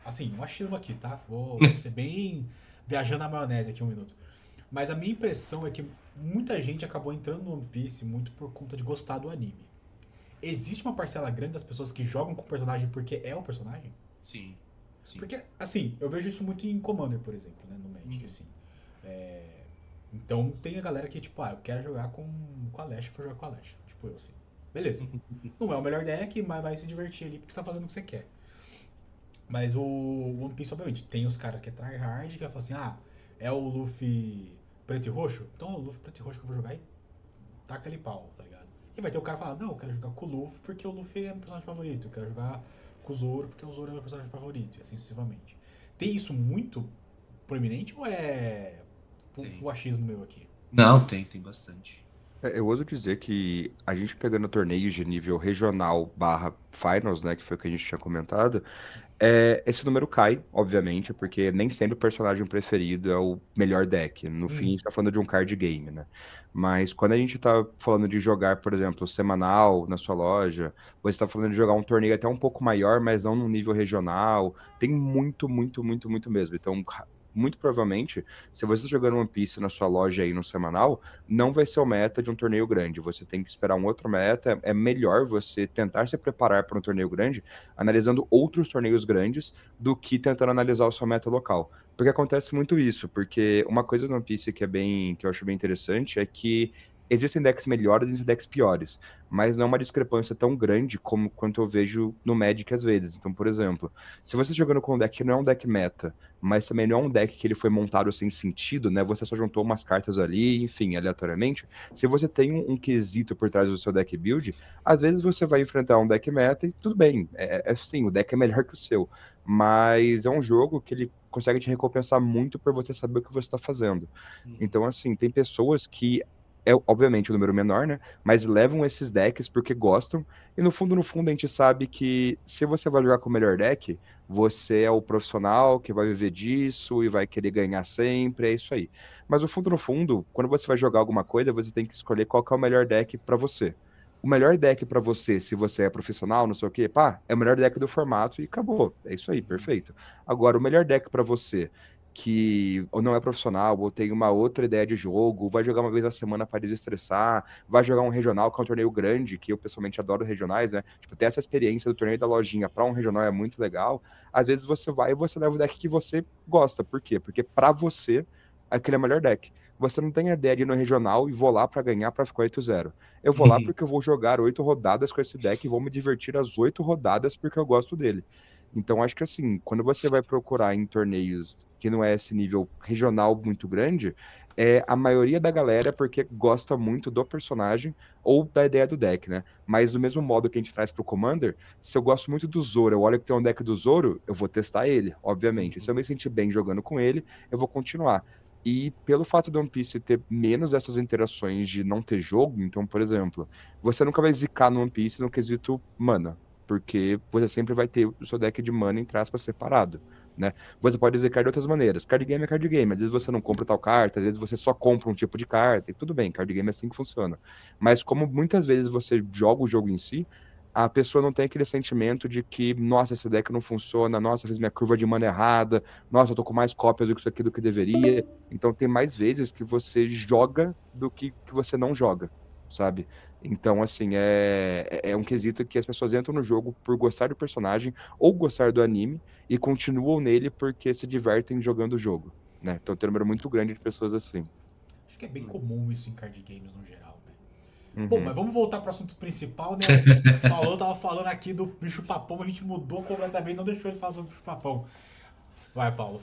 Assim, um achismo aqui, tá? Vou ser bem viajando na maionese aqui um minuto. Mas a minha impressão é que muita gente acabou entrando no One Piece muito por conta de gostar do anime. Existe uma parcela grande das pessoas que jogam com o personagem porque é o personagem? Sim, sim. Porque, assim, eu vejo isso muito em Commander, por exemplo, né? No Magic, Uhum. assim. É, então tem a galera que, tipo, eu quero jogar com a Lash, vou jogar com a Lash. Tipo eu, assim. Beleza. Não é o melhor deck, mas vai se divertir ali porque você tá fazendo o que você quer. Mas o One Piece, obviamente, tem os caras que é tryhard, que vai falar assim, é o Luffy preto e roxo? Então é o Luffy preto e roxo que eu vou jogar e taca ali pau, tá ligado? E vai ter o cara que fala, não, eu quero jogar com o Luffy porque o Luffy é meu personagem favorito, eu quero jogar com o Zoro porque o Zoro é meu personagem favorito, e assim sucessivamente. Tem isso muito proeminente ou é Tem. o achismo meu aqui? Não, tem bastante. Eu ouso dizer que a gente pegando torneios de nível regional barra finals, né, que foi o que a gente tinha comentado, esse número cai, obviamente, porque nem sempre o personagem preferido é o melhor deck. No fim, a Uhum. gente tá falando de um card game, né? Mas quando a gente tá falando de jogar, por exemplo, semanal na sua loja, ou você tá falando de jogar um torneio até um pouco maior, mas não no nível regional, tem muito, muito, muito, muito mesmo. Então, muito provavelmente, se você tá jogando One Piece na sua loja aí no semanal, não vai ser o meta de um torneio grande. Você tem que esperar um outro meta. É melhor você tentar se preparar para um torneio grande analisando outros torneios grandes do que tentando analisar o seu meta local. Porque acontece muito isso, porque uma coisa do One Piece que eu acho bem interessante é que existem decks melhores e existem decks piores, mas não é uma discrepância tão grande como quanto eu vejo no Magic às vezes. Então, por exemplo, se você tá jogando com um deck que não é um deck meta, mas também não é um deck que ele foi montado sem sentido, né? Você só juntou umas cartas ali, enfim, aleatoriamente. Se você tem um quesito por trás do seu deck build, às vezes você vai enfrentar um deck meta e tudo bem. Sim, o deck é melhor que o seu. Mas é um jogo que ele consegue te recompensar muito por você saber o que você está fazendo. Uhum. Então, assim, tem pessoas que. É obviamente o número menor, né? Mas levam esses decks porque gostam. E no fundo, a gente sabe que se você vai jogar com o melhor deck, você é o profissional que vai viver disso e vai querer ganhar sempre. É isso aí. Mas no fundo, quando você vai jogar alguma coisa, você tem que escolher qual que é o melhor deck para você. O melhor deck pra você, se você é profissional, não sei o quê, pá, é o melhor deck do formato e acabou. É isso aí, Uhum. perfeito. Agora, o melhor deck pra você que ou não é profissional, ou tem uma outra ideia de jogo, vai jogar uma vez na semana para desestressar, vai jogar um regional que é um torneio grande, que eu pessoalmente adoro regionais, né? Tipo, ter essa experiência do torneio da lojinha para um regional é muito legal. Às vezes você vai e você leva o deck que você gosta. Por quê? Porque para você aquele é o melhor deck. Você não tem a ideia de ir no regional e vou lá para ganhar para ficar 8-0. Eu vou lá Uhum. porque eu vou jogar 8 rodadas com esse deck e vou me divertir as 8 rodadas porque eu gosto dele. Então, acho que assim, quando você vai procurar em torneios que não é esse nível regional muito grande, a maioria da galera é porque gosta muito do personagem ou da ideia do deck, né? Mas do mesmo modo que a gente traz pro Commander, se eu gosto muito do Zoro, eu olho que tem um deck do Zoro, eu vou testar ele, obviamente. Se eu Uhum. me sentir bem jogando com ele, eu vou continuar. E pelo fato do One Piece ter menos dessas interações de não ter jogo, então, por exemplo, você nunca vai zicar no One Piece no quesito mana, porque você sempre vai ter o seu deck de mana, entre aspas, separado, né? Você pode zicar de outras maneiras. Card game é card game. Às vezes você não compra tal carta, às vezes você só compra um tipo de carta, e tudo bem, card game é assim que funciona. Mas como muitas vezes você joga o jogo em si, a pessoa não tem aquele sentimento de que, nossa, esse deck não funciona, nossa, fiz minha curva de mana errada, nossa, eu tô com mais cópias do que isso aqui do que deveria. Então tem mais vezes que você joga do que você não joga, sabe? Então, assim, é um quesito que as pessoas entram no jogo por gostar do personagem ou gostar do anime e continuam nele porque se divertem jogando o jogo, né? Então tem um número muito grande de pessoas assim. Acho que é bem comum isso em card games no geral, né? Uhum. Bom, mas vamos voltar pro assunto principal, né? O Paulo tava falando aqui do bicho-papão, a gente mudou completamente, não deixou ele falar sobre o bicho-papão. Vai, Paulo,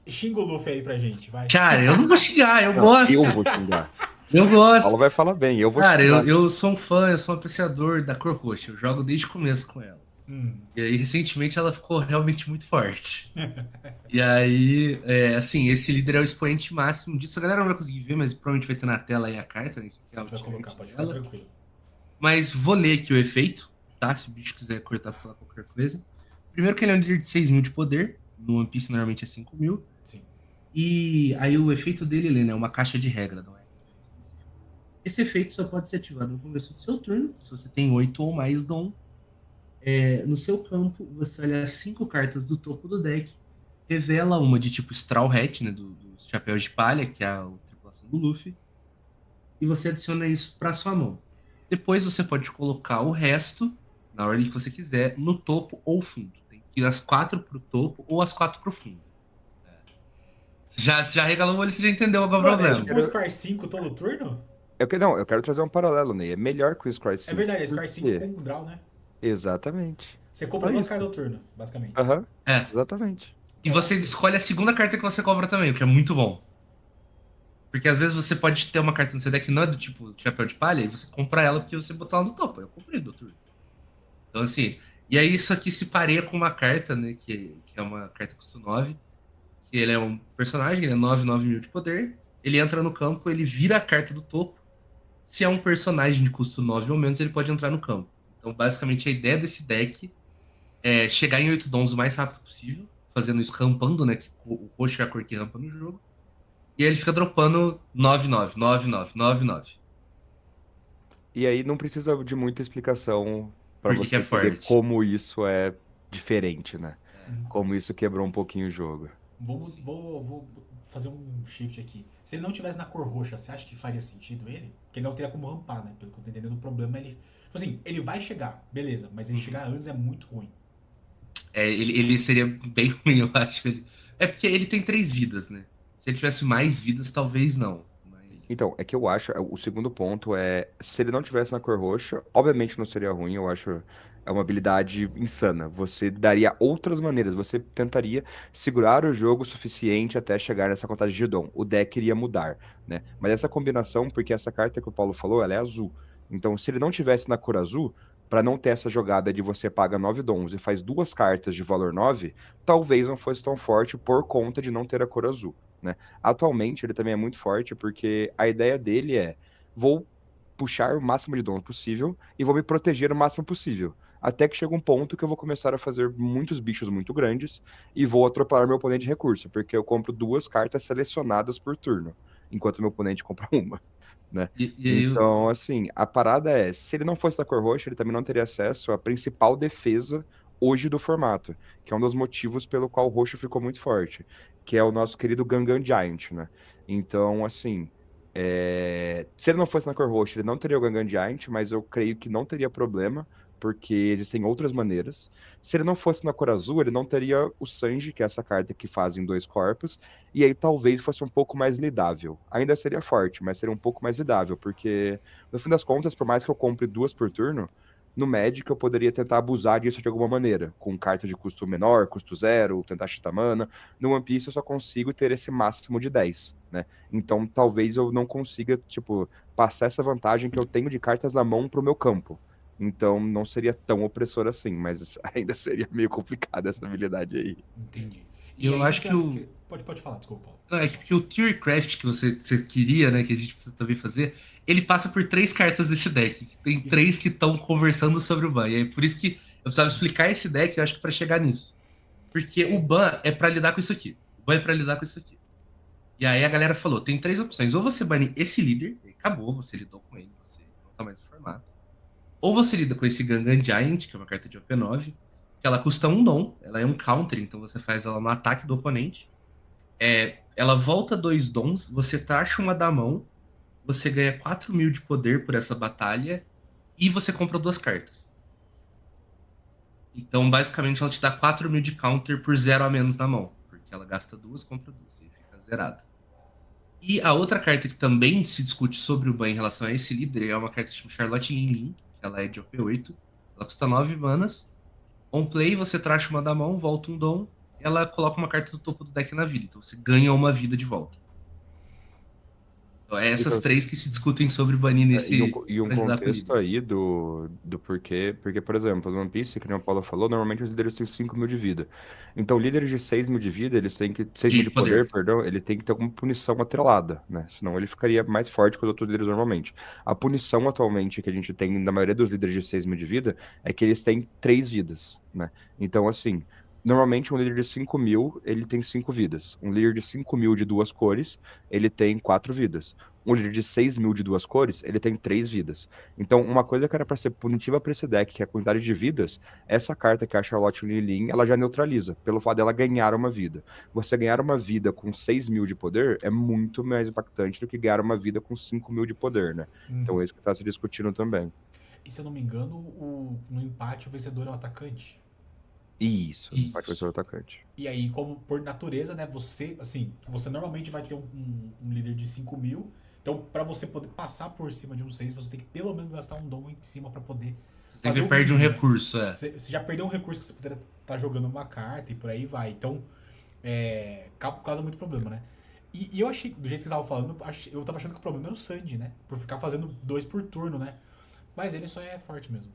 xinga o Luffy aí pra gente, vai. Cara, eu não vou xingar, eu Não, gosto. eu vou xingar. Eu O Paulo gosto. vai falar bem, eu vou Cara, xingar. eu sou um fã, eu sou um apreciador da cor roxa. Eu jogo desde o começo com ela. E aí, recentemente, ela ficou realmente muito forte. E aí, assim, esse líder é o expoente máximo disso. A galera não vai conseguir ver, mas provavelmente vai ter na tela aí a carta, né? Isso aqui é A o gente vai colocar, tier pode ficar dela. tranquilo. Mas vou ler aqui o efeito, tá? Se o bicho quiser cortar pra falar qualquer coisa. Primeiro que ele é um líder de 6.000 de poder. No One Piece normalmente é 5.000. Sim. E aí o efeito dele, Helena, é uma caixa de regra, não é? Esse efeito só pode ser ativado no começo do seu turno, se você tem 8 ou mais Dom. No seu campo, você olha 5 cartas do topo do deck, revela uma de tipo Straw Hat, né, dos chapéus de palha, que é a tripulação do Luffy, e você adiciona isso para sua mão. Depois você pode colocar o resto, na ordem que você quiser, no topo ou fundo. Tem que ir as 4 pro topo ou as 4 pro fundo. Já regalou o olho, você já entendeu qual é o Mano, é problema. tipo um Scar 5 todo turno? Não, eu quero trazer um paralelo, Ney. É melhor que o Scry É 5. verdade, é Por Scar 5 quê? com um draw, né? Exatamente. Você Só compra duas isso. cartas no turno, basicamente. Aham, É. exatamente. E você escolhe a segunda carta que você cobra também, o que é muito bom. Porque às vezes você pode ter uma carta no seu deck que não é do tipo chapéu de palha e você compra ela porque você botou ela no topo. Eu comprei do turno. Então, assim. E aí isso aqui se pareia com uma carta, né? Que é uma carta custo 9. Que ele é um personagem, ele é 9.000 de poder. Ele entra no campo, ele vira a carta do topo. Se é um personagem de custo 9 ou menos, ele pode entrar no campo. Então, basicamente, a ideia desse deck é chegar em 8 dons o mais rápido possível, fazendo isso rampando, né? Que o roxo é a cor que rampa no jogo. E aí ele fica dropando 9-9, 9-9, 9-9. E aí não precisa de muita explicação pra Porque que você é entender forte. como isso é diferente, né? Uhum. Como isso quebrou um pouquinho o jogo. Vou fazer um shift aqui. Se ele não tivesse na cor roxa, você acha que faria sentido ele? Porque ele não teria como rampar, né? Pelo que eu tô entendendo, o problema é ele. Tipo assim, ele vai chegar, beleza, mas ele chegar antes é muito ruim. Ele seria bem ruim, eu acho. É porque ele tem 3 vidas, né? Se ele tivesse mais vidas, talvez não. Mas... Então, é que eu acho, o segundo ponto é, se ele não tivesse na cor roxa, obviamente não seria ruim, eu acho, é uma habilidade insana. Você daria outras maneiras, você tentaria segurar o jogo o suficiente até chegar nessa contagem de dom. O deck iria mudar, né? Mas essa combinação, porque essa carta que o Paulo falou, ela é azul. Então, se ele não tivesse na cor azul, para não ter essa jogada de você paga 9 dons e faz duas cartas de valor 9, talvez não fosse tão forte por conta de não ter a cor azul, né? Atualmente ele também é muito forte porque a ideia dele é: vou puxar o máximo de dano possível e vou me proteger o máximo possível. Até que chega um ponto que eu vou começar a fazer muitos bichos muito grandes e vou atropelar meu oponente de recurso, porque eu compro duas cartas selecionadas por turno, enquanto meu oponente compra uma, né? E aí, Então, assim, a parada é, se ele não fosse da cor roxa, ele também não teria acesso à principal defesa hoje do formato, que é um dos motivos pelo qual o roxo ficou muito forte, que é o nosso querido Gangan Giant, né? Então, assim, se ele não fosse na cor roxa, ele não teria o Gangan Giant, mas eu creio que não teria problema, porque existem outras maneiras. Se ele não fosse na cor azul, ele não teria o Sanji, que é essa carta que faz em 2 corpos, e aí talvez fosse um pouco mais lidável. Ainda seria forte, mas seria um pouco mais lidável, porque no fim das contas, por mais que eu compre duas por turno, no Magic eu poderia tentar abusar disso de alguma maneira, com carta de custo menor, custo zero, tentar chutar mana. No One Piece eu só consigo ter esse máximo de 10, né? Então talvez eu não consiga, tipo, passar essa vantagem que eu tenho de cartas na mão pro meu campo. Então não seria tão opressor assim, mas ainda seria meio complicada essa habilidade aí. Entendi. e E eu aí no acho que, que o. pode falar, desculpa, Paulo. Não, é que porque o Theorycraft que você queria, né, que a gente precisa também fazer, ele passa por 3 cartas desse deck. Tem Isso. 3 que estão conversando sobre o ban. E é por isso que eu precisava explicar esse deck, eu acho que pra chegar nisso. Porque o ban é pra lidar com isso aqui. O ban é pra lidar com isso aqui. E aí a galera falou: tem 3 opções. Ou você bane esse líder, e acabou, você lidou com ele, você não tá mais no formato. Ou você lida com esse Gangan Giant, que é uma carta de OP9, que ela custa 1 dom, ela é um counter, então você faz ela no ataque do oponente. Ela volta 2 dons, você taxa uma da mão, você ganha 4.000 de poder por essa batalha e você compra 2 cartas. Então, basicamente, ela te dá 4.000 de counter por 0 a menos na mão, porque ela gasta 2, compra 2 e fica zerado. E a outra carta que também se discute sobre o ban em relação a esse líder é uma carta tipo Charlotte Linlin, que ela é de OP8. Ela custa 9 manas. On play, você traz uma da mão, volta um dom, ela coloca uma carta do topo do deck na vida. Então você ganha uma vida de volta. Então é essas Então, três que se discutem sobre banir nesse e um pra lidar com o contexto líder. aí do porquê. Porque, por exemplo, no One Piece, que nem o Paulo falou, normalmente os líderes têm 5 mil de vida. Então, líderes de 6 mil de vida, eles têm que. 6 mil De de poder, poder. perdão, ele tem que ter alguma punição atrelada, né? Senão ele ficaria mais forte que os outros líderes normalmente. A punição atualmente que a gente tem na maioria dos líderes de 6 mil de vida é que eles têm 3 vidas, né? Então, assim. Normalmente, um líder de 5 mil, ele tem 5 vidas. Um líder de 5 mil de duas cores, ele tem 4 vidas. Um líder de 6 mil de duas cores, ele tem 3 vidas. Então, uma coisa que era para ser punitiva para esse deck, que é a quantidade de vidas, essa carta que é a Charlotte Lilin, ela já neutraliza, pelo fato dela ganhar uma vida. Você ganhar uma vida com 6 mil de poder é muito mais impactante do que ganhar uma vida com 5 mil de poder, né? Então, é Uhum. isso que está se discutindo também. E se eu não me engano, no empate o vencedor é o atacante. Isso, no empate vai ser o Isso. atacante. E aí, como por natureza, né, você, assim, você normalmente vai ter um líder de 5 mil. Então, pra você poder passar por cima de um 6, você tem que pelo menos gastar um dom em cima pra poder Você fazer sempre o perde um mínimo, né? recurso, é. Você já perdeu um recurso que você poderia estar jogando uma carta e por aí vai. Então, causa muito problema, né? E eu achei, do jeito que você estava falando, eu tava achando que o problema era o Sandy, né? Por ficar fazendo dois por turno, né? Mas ele só é forte mesmo.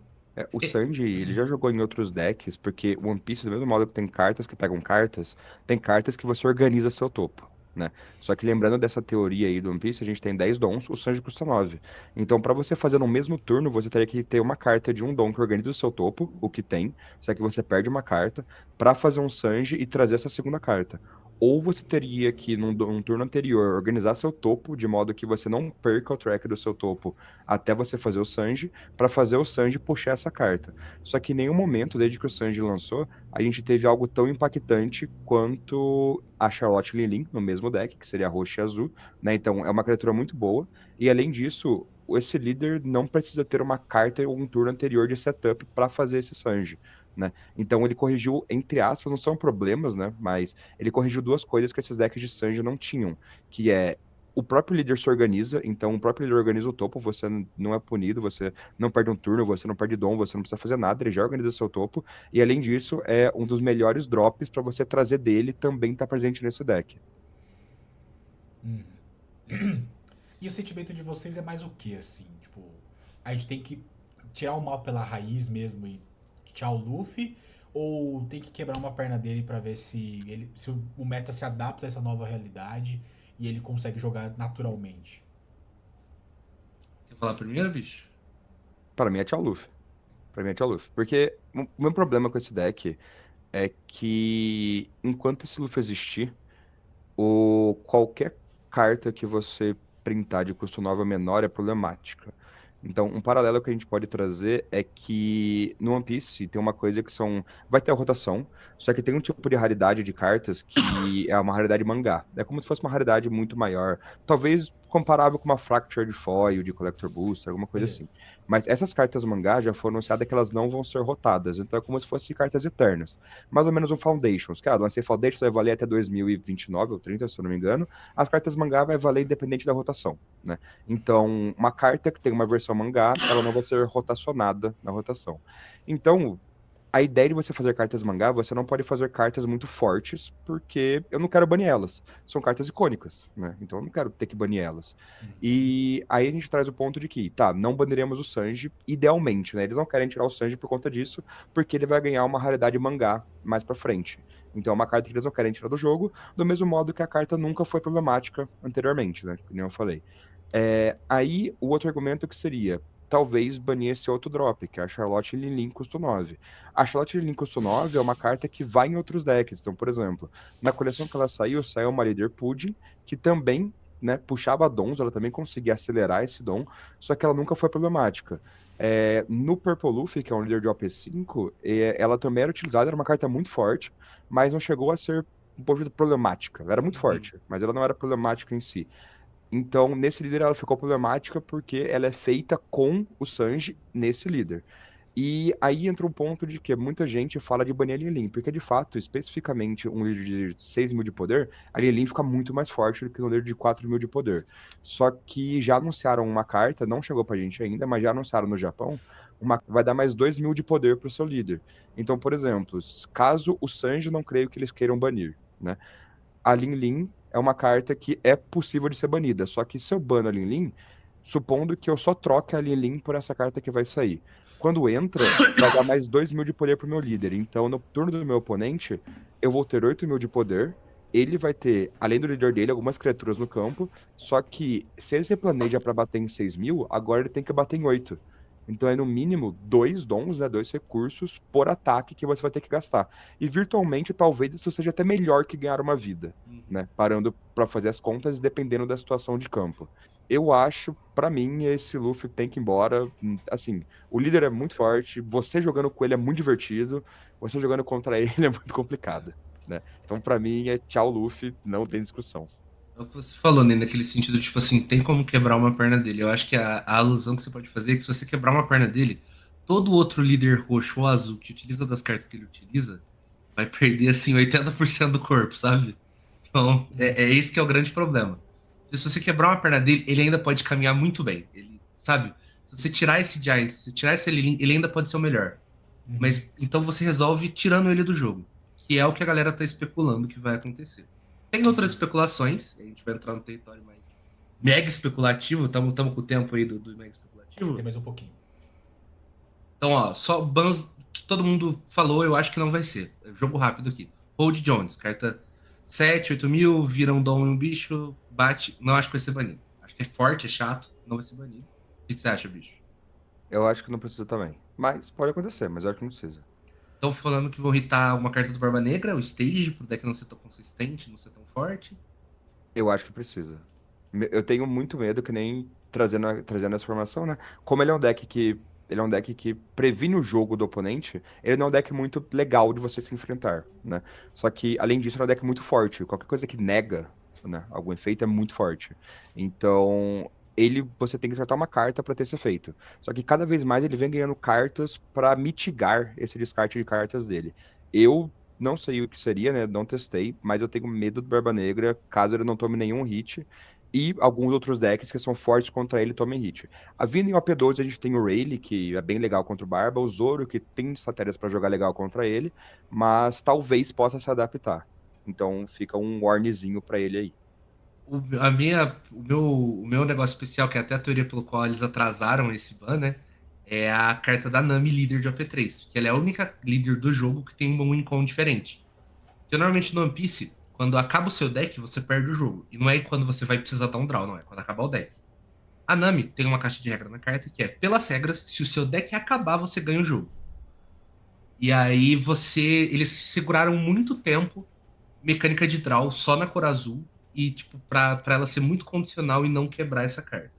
O Sanji, ele já jogou em outros decks, porque o One Piece, do mesmo modo que tem cartas que pegam cartas, tem cartas que você organiza seu topo, né? Só que lembrando dessa teoria aí do One Piece, a gente tem 10 dons, o Sanji custa 9. Então, para você fazer no mesmo turno, você teria que ter uma carta de um dom que organiza o seu topo, o que tem, só que você perde uma carta, para fazer um Sanji e trazer essa segunda carta. Ou você teria que, num turno anterior, organizar seu topo, de modo que você não perca o track do seu topo até você fazer o Sanji, para fazer o Sanji puxar essa carta. Só que em nenhum momento, desde que o Sanji lançou, a gente teve algo tão impactante quanto a Charlotte Lilin no mesmo deck, que seria roxo e azul, né? Então é uma criatura muito boa. E além disso, esse líder não precisa ter uma carta ou um turno anterior de setup para fazer esse Sanji. Né? Então ele corrigiu, entre aspas, não são problemas, né? Mas ele corrigiu duas coisas que esses decks de Sanji não tinham, que é o próprio líder se organiza, então o próprio líder organiza o topo, você não é punido, você não perde um turno, você não perde dom, você não precisa fazer nada, ele já organiza o seu topo, e além disso, é um dos melhores drops para você trazer dele também tá presente nesse deck. Hum. E o sentimento de vocês é mais o que, assim? Tipo, a gente tem que tirar o mal pela raiz mesmo e tchau Luffy? Ou tem que quebrar uma perna dele pra ver se o meta se adapta a essa nova realidade e ele consegue jogar naturalmente? Quer falar primeiro, bicho? Para mim é tchau Luffy. Para mim é tchau Luffy. Porque o meu problema com esse deck é que enquanto esse Luffy existir, qualquer carta que você printar de custo 9 ou menor é problemática. Então, um paralelo que a gente pode trazer é que no One Piece tem uma coisa que são. Vai ter a rotação, só que tem um tipo de raridade de cartas que é uma raridade mangá. É como se fosse uma raridade muito maior. Talvez comparável com uma Fractured Foil de Collector Booster, alguma coisa Beleza. assim. Mas essas cartas mangá já foram anunciadas que elas não vão ser rotadas. Então é como se fossem cartas eternas. Mais ou menos um Foundations. Cara, lancei Foundations vai valer até 2029 ou 30, se eu não me engano. As cartas mangá vai valer independente da rotação, né? Então, uma carta que tem uma versão mangá, ela não vai ser rotacionada na rotação. Então, a ideia de você fazer cartas mangá, você não pode fazer cartas muito fortes, porque eu não quero banir elas. São cartas icônicas, né? Então eu não quero ter que banir elas. Uhum. E aí a gente traz o ponto de que, tá, não baniremos o Sanji, idealmente, né? Eles não querem tirar o Sanji por conta disso, porque ele vai ganhar uma raridade mangá mais pra frente. Então é uma carta que eles não querem tirar do jogo, do mesmo modo que a carta nunca foi problemática anteriormente, né? Como eu falei. Aí o outro argumento que seria, talvez banir esse outro drop, que é a Charlotte Lilin custo 9. A Charlotte Lilin custo 9 é uma carta que vai em outros decks. Então, por exemplo, na coleção que ela saiu uma Leader Pudding, que também, né, puxava dons, ela também conseguia acelerar esse dom, só que ela nunca foi problemática. No Purple Luffy, que é um líder de OP5, ela também era utilizada, era uma carta muito forte, mas não chegou a ser um pouco problemática. Ela era muito Uhum. forte, mas ela não era problemática em si. Então, nesse líder ela ficou problemática porque ela é feita com o Sanji nesse líder. E aí entra um ponto de que muita gente fala de banir a Lin Lin, porque de fato, especificamente um líder de 6 mil de poder, a Lin Lin fica muito mais forte do que um líder de 4 mil de poder. Só que já anunciaram uma carta, não chegou pra gente ainda, mas já anunciaram no Japão, vai dar mais 2 mil de poder pro seu líder. Então, por exemplo, caso o Sanji, não creio que eles queiram banir, né? A Lin Lin é uma carta que é possível de ser banida, só que se eu bano a Lin Lin, supondo que eu só troque a Lin Lin por essa carta que vai sair. Quando entra, vai dar mais 2 mil de poder pro meu líder. Então, no turno do meu oponente, eu vou ter 8 mil de poder. Ele vai ter, além do líder dele, algumas criaturas no campo. Só que, se ele se planeja para bater em 6 mil, agora ele tem que bater em 8. Então, é no mínimo 2 dons, né, 2 recursos por ataque que você vai ter que gastar. E virtualmente, talvez isso seja até melhor que ganhar uma vida, né? Parando para fazer as contas, dependendo da situação de campo. Eu acho, pra mim, esse Luffy tem que ir embora. Assim, o líder é muito forte, você jogando com ele é muito divertido, você jogando contra ele é muito complicado, né? Então, pra mim, é tchau, Luffy, não tem discussão. É o que você falou, né? Naquele sentido, tipo assim, tem como quebrar uma perna dele. Eu acho que a alusão que você pode fazer é que se você quebrar uma perna dele, todo outro líder roxo ou azul que utiliza das cartas que ele utiliza vai perder, assim, 80% do corpo, sabe? Então, é esse que é o grande problema. Se você quebrar uma perna dele, ele ainda pode caminhar muito bem. Ele, sabe? Se você tirar esse Giant, se você tirar esse Lilin, ele ainda pode ser o melhor. Mas então você resolve tirando ele do jogo, que é o que a galera tá especulando que vai acontecer. Tem outras especulações, a gente vai entrar no território mais mega especulativo, estamos com o tempo aí do mega especulativo. Tem mais um pouquinho. Então, ó, só bans que todo mundo falou, eu acho que não vai ser. Jogo rápido aqui. Hold Jones, carta 7, 8 mil, vira um dom e um bicho, bate. Não acho que vai ser banido. Acho que é forte, é chato, não vai ser banido. O que você acha, bicho? Eu acho que não precisa também. Mas pode acontecer, mas eu acho que não precisa. Estão falando que vão hitar uma carta do Barba Negra, o Stage, pro deck não ser tão consistente, não ser tão forte. Eu acho que precisa. Eu tenho muito medo, que nem trazendo essa informação, né? Como ele é um deck que previne o jogo do oponente, ele não é um deck muito legal de você se enfrentar, né? Só que, além disso, ele é um deck muito forte. Qualquer coisa que nega, né, algum efeito é muito forte. Então, você tem que acertar uma carta para ter esse efeito. Só que cada vez mais ele vem ganhando cartas para mitigar esse descarte de cartas dele. Eu não sei o que seria, né? Não testei, mas eu tenho medo do Barba Negra caso ele não tome nenhum hit. E alguns outros decks que são fortes contra ele tomem hit. A Vindo em OP12 a gente tem o Rayleigh, que é bem legal contra o Barba, o Zoro, que tem estratégias para jogar legal contra ele, mas talvez possa se adaptar. Então fica um warnzinho para ele aí. O meu negócio especial, que é até a teoria pelo qual eles atrasaram esse ban, né? É a carta da Nami, líder de OP3. Que ela é a única líder do jogo que tem um win con diferente. Porque normalmente no One Piece, quando acaba o seu deck, você perde o jogo. E não é quando você vai precisar dar um draw, não. É quando acabar o deck. A Nami tem uma caixa de regra na carta que é, pelas regras, se o seu deck acabar, você ganha o jogo. E aí eles seguraram muito tempo mecânica de draw só na cor azul e tipo pra ela ser muito condicional e não quebrar essa carta.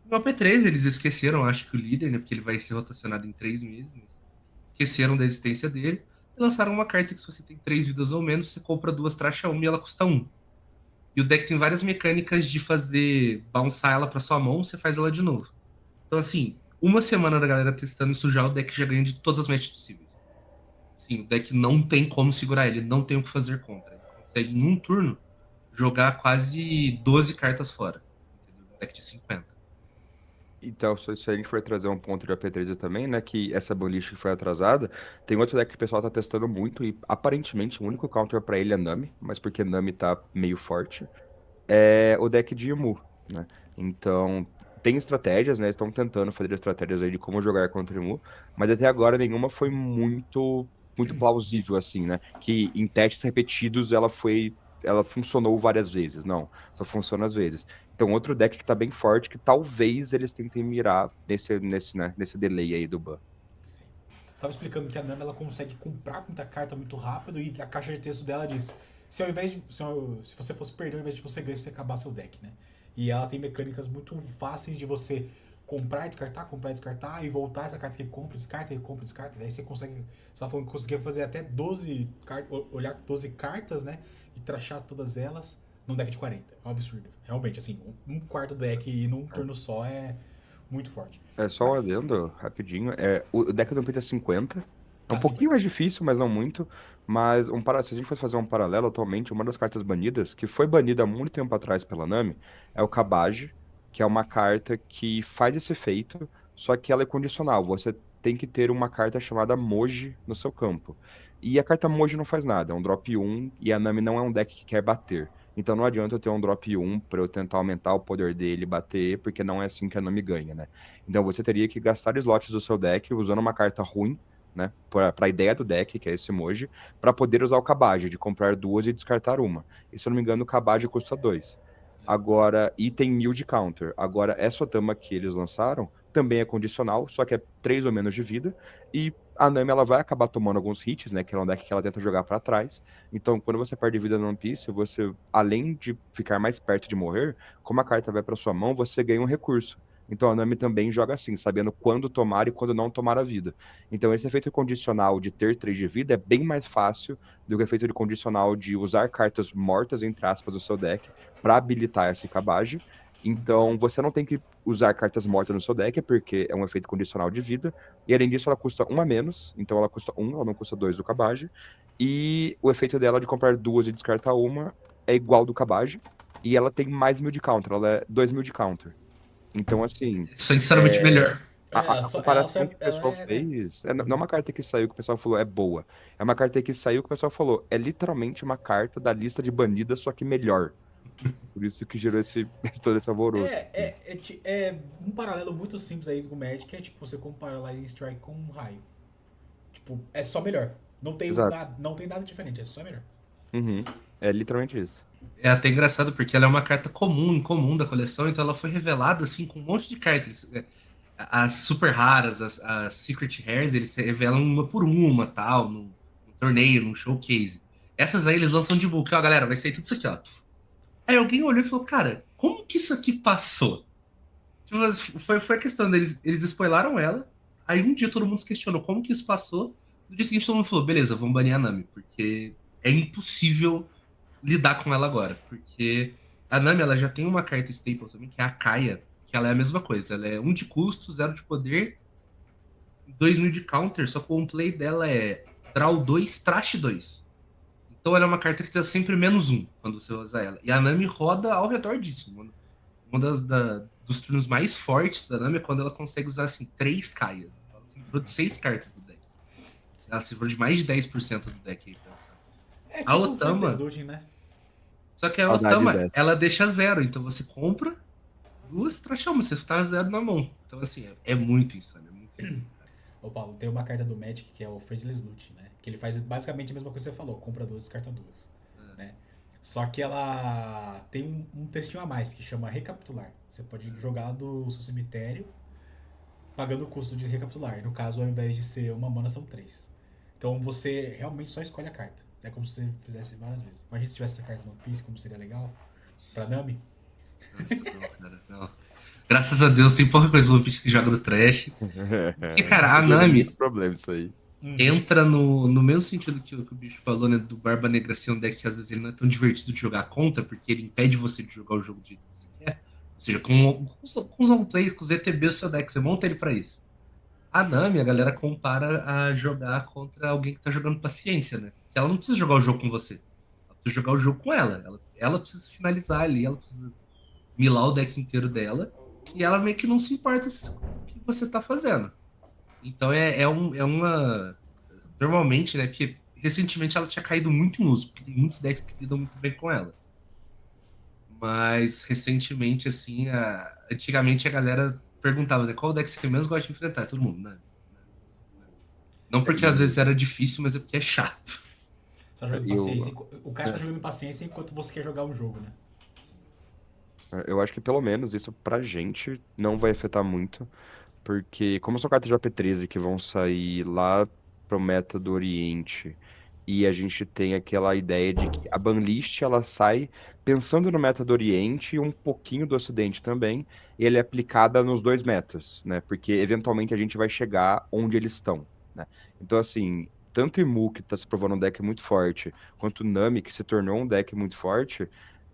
No AP3 eles esqueceram, acho que o líder, né, porque ele vai ser rotacionado em 3 meses, mas esqueceram da existência dele e lançaram uma carta que se você tem 3 vidas ou menos, você compra 2 traxa 1 e ela custa 1. E o deck tem várias mecânicas de fazer bounçar ela pra sua mão, você faz ela de novo. Então assim, uma semana da galera testando isso já, o deck já ganha de todas as matches possíveis. Sim, o deck não tem como segurar ele, não tem o que fazer contra. Ele consegue, em um turno, jogar quase 12 cartas fora. Entendeu? Um deck de 50. Então, se a gente for trazer um ponto de AP3 também, né, que essa banlist que foi atrasada, tem outro deck que o pessoal tá testando muito e aparentemente o único counter pra ele é Nami, mas porque Nami tá meio forte, é o deck de Emu, né? Então, tem estratégias, né? Estão tentando fazer estratégias aí de como jogar contra Emu, mas até agora nenhuma foi muito plausível assim, né? Que em testes repetidos ela funcionou várias vezes. Não, só funciona às vezes. Então, outro deck que tá bem forte que talvez eles tentem mirar nesse delay aí do ban. Sim. Você estava explicando que a Nami ela consegue comprar muita carta muito rápido e a caixa de texto dela diz: se ao invés de. Se você fosse perder, ao invés de você ganhar, você acabar seu deck, né? E ela tem mecânicas muito fáceis de você comprar e descartar, e voltar essa carta que compra, descarta, e compra, descarta. Daí você consegue. Você tá falando que conseguia fazer até 12 olhar 12 cartas, né? E trachar todas elas num deck de 40. É um absurdo. Realmente, assim, um quarto deck e num turno só é muito forte. É só um adendo, rapidinho. O deck do Pita é 50. É um Tá pouquinho 50. mais difícil, mas não muito. Mas se a gente fosse fazer um paralelo, atualmente, uma das cartas banidas, que foi banida há muito tempo atrás pela Nami, é o Kabage, que é uma carta que faz esse efeito, só que ela é condicional. Você tem que ter uma carta chamada Moji no seu campo. E a carta Moji não faz nada, é um drop 1 e a Nami não é um deck que quer bater. Então não adianta eu ter um drop 1 para eu tentar aumentar o poder dele e bater, porque não é assim que a Nami ganha, né? Então você teria que gastar slots do seu deck usando uma carta ruim, né? Para a ideia do deck, que é esse emoji, para poder usar o Kabage, de comprar duas e descartar uma. E se eu não me engano, o Kabage custa dois. Agora, e tem 1000 de counter. Agora, essa Otama que eles lançaram também é condicional, só que é 3 ou menos de vida. E a Nami ela vai acabar tomando alguns hits, né? Que é um deck que ela tenta jogar para trás. Então, quando você perde vida no One Piece, você, além de ficar mais perto de morrer, como a carta vai para sua mão, você ganha um recurso. Então a Nami também joga assim, sabendo quando tomar e quando não tomar a vida. Então esse efeito condicional de ter 3 de vida é bem mais fácil do que o efeito de condicional de usar cartas mortas, entre aspas, do seu deck para habilitar esse Kabage. Então você não tem que usar cartas mortas no seu deck, porque é um efeito condicional de vida. E além disso, ela custa 1 a menos, então ela custa 1, ela não custa 2 do Kabage. E o efeito dela de comprar duas e descartar uma é igual do Kabage. E ela tem mais 1000 de counter, ela é 2000 de counter. Então, assim, Sinceramente é, melhor. a Ela só comparação que o ela pessoal é. fez não é uma carta que saiu que o pessoal falou é boa. É uma carta que saiu que o pessoal falou é literalmente uma carta da lista de banidas, só que melhor. Por isso que gerou todo esse alvoroço. É um paralelo muito simples aí com o Magic, é tipo você compara Lightning Strike com um raio. Tipo, é só melhor. Exato. Não tem nada diferente, é só melhor. Uhum. É literalmente isso. É até engraçado porque ela é uma carta comum, incomum da coleção, então ela foi revelada assim com um monte de cartas. As super raras, as Secret Rares, eles se revelam uma por uma, tal, num torneio, num showcase. Essas aí eles lançam de book, ó, galera, vai sair tudo isso aqui, ó. Aí alguém olhou e falou, cara, como que isso aqui passou? Tipo, foi a questão deles, eles spoilaram ela, aí um dia todo mundo se questionou como que isso passou, no dia seguinte todo mundo falou, beleza, vamos banir a Nami, porque é impossível lidar com ela agora, porque a Nami ela já tem uma carta staple também, que é a Kaia, que ela é a mesma coisa, ela é 1 de custo, 0 de poder, 2000 de counter, só que o play dela é draw 2, trash 2. Então ela é uma carta que dá sempre -1 quando você usa ela. E a Nami roda ao redor disso. Uma dos turnos mais fortes da Nami é quando ela consegue usar assim 3 Kaias. Então ela se livrou de 6 cartas do deck. Ela se livrou de mais de 10% do deck aí, pensando. É A tipo o Faithless Otama, Looting, né? só que a Saudades Otama, dessa. ela deixa 0, então você compra duas, trachão, você tá 0 na mão. Então, assim, é muito insano, é muito insano. Ô Paulo, tem uma carta do Magic que é o Faithless Looting, né? Que ele faz basicamente a mesma coisa que você falou, compra duas, descarta duas, né? Só que ela tem um textinho a mais que chama recapitular. Você pode jogar do seu cemitério pagando o custo de recapitular. No caso, ao invés de ser uma mana, são três. Então você realmente só escolhe a carta. É como se você fizesse várias vezes. Imagina se tivesse essa carta no One Piece, como seria legal. Pra Nami. Nossa, não, cara, não. Graças a Deus tem pouca coisa no One Piece que joga do trash. Porque, cara, a Resolveria Nami muito problema isso aí. entra no mesmo sentido que o bicho falou, né? Do Barba Negra ser um deck que às vezes ele não é tão divertido de jogar contra, porque ele impede você de jogar o jogo do jeito que você quer. Ou seja, com os on-plays, com os ETB do seu deck, você monta ele pra isso. A Nami, a galera compara a jogar contra alguém que tá jogando paciência, né? Que ela não precisa jogar o jogo com você. Ela precisa jogar o jogo com ela. Ela precisa finalizar ali, ela precisa milar o deck inteiro dela. E ela meio que não se importa com o que você tá fazendo. Então é uma. Normalmente, né? Porque recentemente ela tinha caído muito em uso, porque tem muitos decks que lidam muito bem com ela. Mas recentemente, assim, antigamente a galera perguntava, né, qual deck você menos gosta de enfrentar? Todo mundo, né? Não porque às vezes E, era difícil, mas é porque é chato. Você tá jogando e paciência. eu, O cara tá jogando paciência enquanto você quer jogar um jogo, né? eu acho que pelo menos isso pra gente não vai afetar muito. Porque, como são cartas de AP13 que vão sair lá pro meta do Oriente, e a gente tem aquela ideia de que a banlist ela sai pensando no meta do Oriente e um pouquinho do Ocidente também, e ela é aplicada nos dois metas, né? Porque eventualmente a gente vai chegar onde eles estão, né? Então, assim, tanto Imu, que está se provando um deck muito forte, quanto Nami, que se tornou um deck muito forte,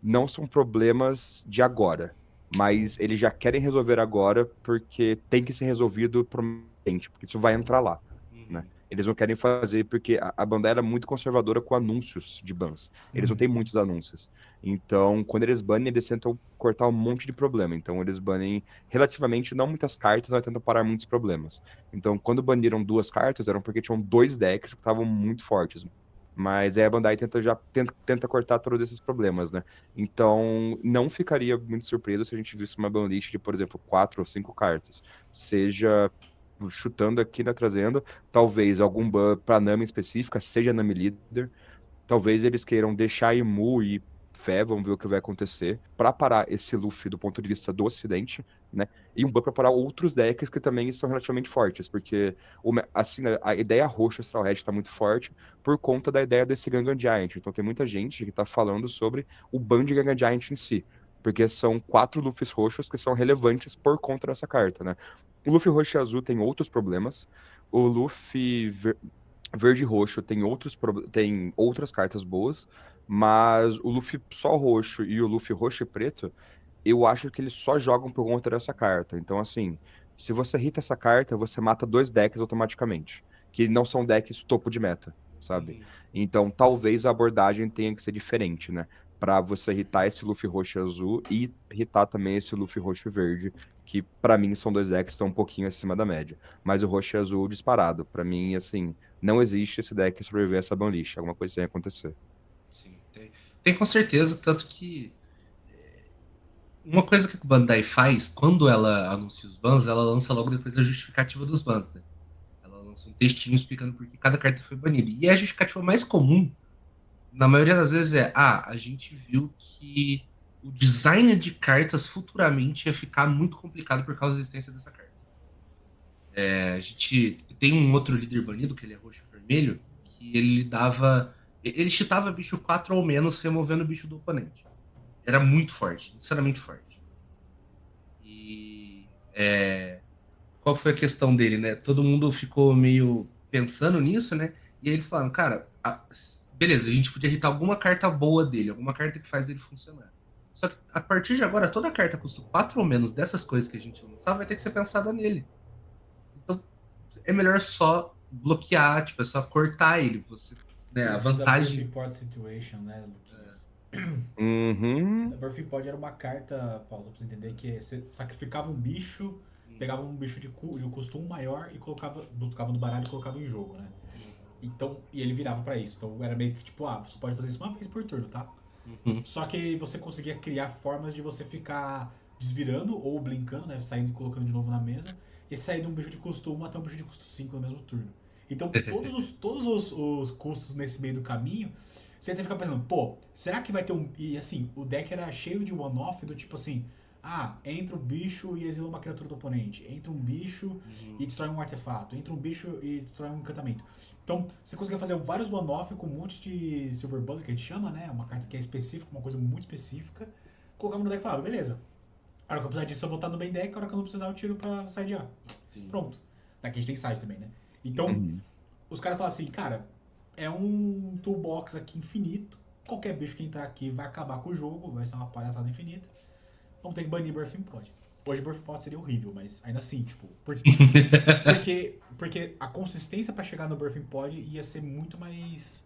não são problemas de agora. mas eles já querem resolver agora porque tem que ser resolvido prontamente, porque isso vai entrar lá, né? Eles não querem fazer porque a Bandai era muito conservadora com anúncios de bans. Eles não têm muitos anúncios. Então, quando eles banem, eles tentam cortar um monte de problema. Então, eles banem relativamente não muitas cartas, mas tentam parar muitos problemas. Então, quando baniram 2 cartas, eram porque tinham 2 decks que estavam muito fortes. Mas aí a Bandai tenta cortar todos esses problemas, né? Então, não ficaria muito surpreso se a gente visse uma banlist de, por exemplo, 4 ou 5 cartas. Seja chutando aqui, né, trazendo, talvez algum ban pra Nami específica, seja Nami líder. Talvez eles queiram deixar Imu e Fé, vamos ver o que vai acontecer, pra parar esse Luffy do ponto de vista do Ocidente, né? E um ban pra parar outros decks que também são relativamente fortes, porque assim, né, a ideia roxa Straw Hat tá muito forte por conta da ideia desse Gangan Giant. Então tem muita gente que tá falando sobre o ban de Gangan Giant em si, porque são 4 Luffys roxos que são relevantes por conta dessa carta, né? O Luffy roxo e azul tem outros problemas. O Luffy verde e roxo tem outras cartas boas, mas o Luffy só roxo e o Luffy roxo e preto, eu acho que eles só jogam por conta dessa carta. Então, assim, se você hita essa carta, você mata 2 decks automaticamente, que não são decks topo de meta, sabe? Então, talvez a abordagem tenha que ser diferente, né? Pra você hitar esse Luffy roxo e azul e hitar também esse Luffy roxo e verde, que pra mim são 2 decks que estão um pouquinho acima da média. Mas o roxo e azul disparado. Pra mim, assim, não existe esse deck sobreviver a essa banlist. Alguma coisa tem que acontecer. Sim, tem com certeza, tanto que uma coisa que a Bandai faz, quando ela anuncia os bans, ela lança logo depois a justificativa dos bans, né? Ela lança um textinho explicando por que cada carta foi banida. E a justificativa mais comum, na maioria das vezes, a gente viu que o design de cartas futuramente ia ficar muito complicado por causa da existência dessa carta. A gente tem um outro líder banido, que ele é roxo e vermelho, que ele dava. Ele chutava bicho 4 ou menos, removendo o bicho do oponente. Era muito forte, sinceramente forte. E qual foi a questão dele, né? Todo mundo ficou meio pensando nisso, né? E aí eles falaram, cara, beleza, a gente podia irritar alguma carta boa dele, alguma carta que faz ele funcionar. Só que a partir de agora, toda carta custa 4 ou menos dessas coisas que a gente lançar vai ter que ser pensada nele. Então, é melhor só bloquear, tipo, é só cortar ele. Você, né, a vantagem. Birthing Pod Situation, né, Luquinhas? Uhum. A Birthing Pod era uma carta, Paulo, pra você entender, que você sacrificava um bicho, pegava um bicho de custo 1 maior e colocava no baralho e colocava em jogo, né? Então, e ele virava pra isso. Então era meio que tipo, você pode fazer isso uma vez por turno, tá? Só que você conseguia criar formas de você ficar desvirando ou blinkando, né? Saindo e colocando de novo na mesa. E sair de um bicho de custo 1 até um bicho de custo 5 no mesmo turno. Então todos os custos nesse meio do caminho, você tem que ficar pensando, pô, será que vai ter um. E assim, o deck era cheio de one-off do tipo assim. Entra um bicho e exila uma criatura do oponente. Entra um bicho e destrói um artefato. Entra um bicho e destrói um encantamento. Então, você conseguia fazer vários one-off com um monte de Silver Bullet, que a gente chama, né? Uma carta que é específica, uma coisa muito específica. Colocava no deck e falava, beleza. A hora que eu precisar disso, eu vou estar no main deck. A hora que eu não precisar, eu tiro pra sidear. Pronto. Daqui a gente tem side também, né? Então, os caras falam assim, cara, é um toolbox aqui infinito. Qualquer bicho que entrar aqui vai acabar com o jogo. Vai ser uma palhaçada infinita. Vamos ter que banir Birthing Pod. Hoje Birthing Pod seria horrível, mas ainda assim, tipo... Porque a consistência pra chegar no Birthing Pod ia ser muito mais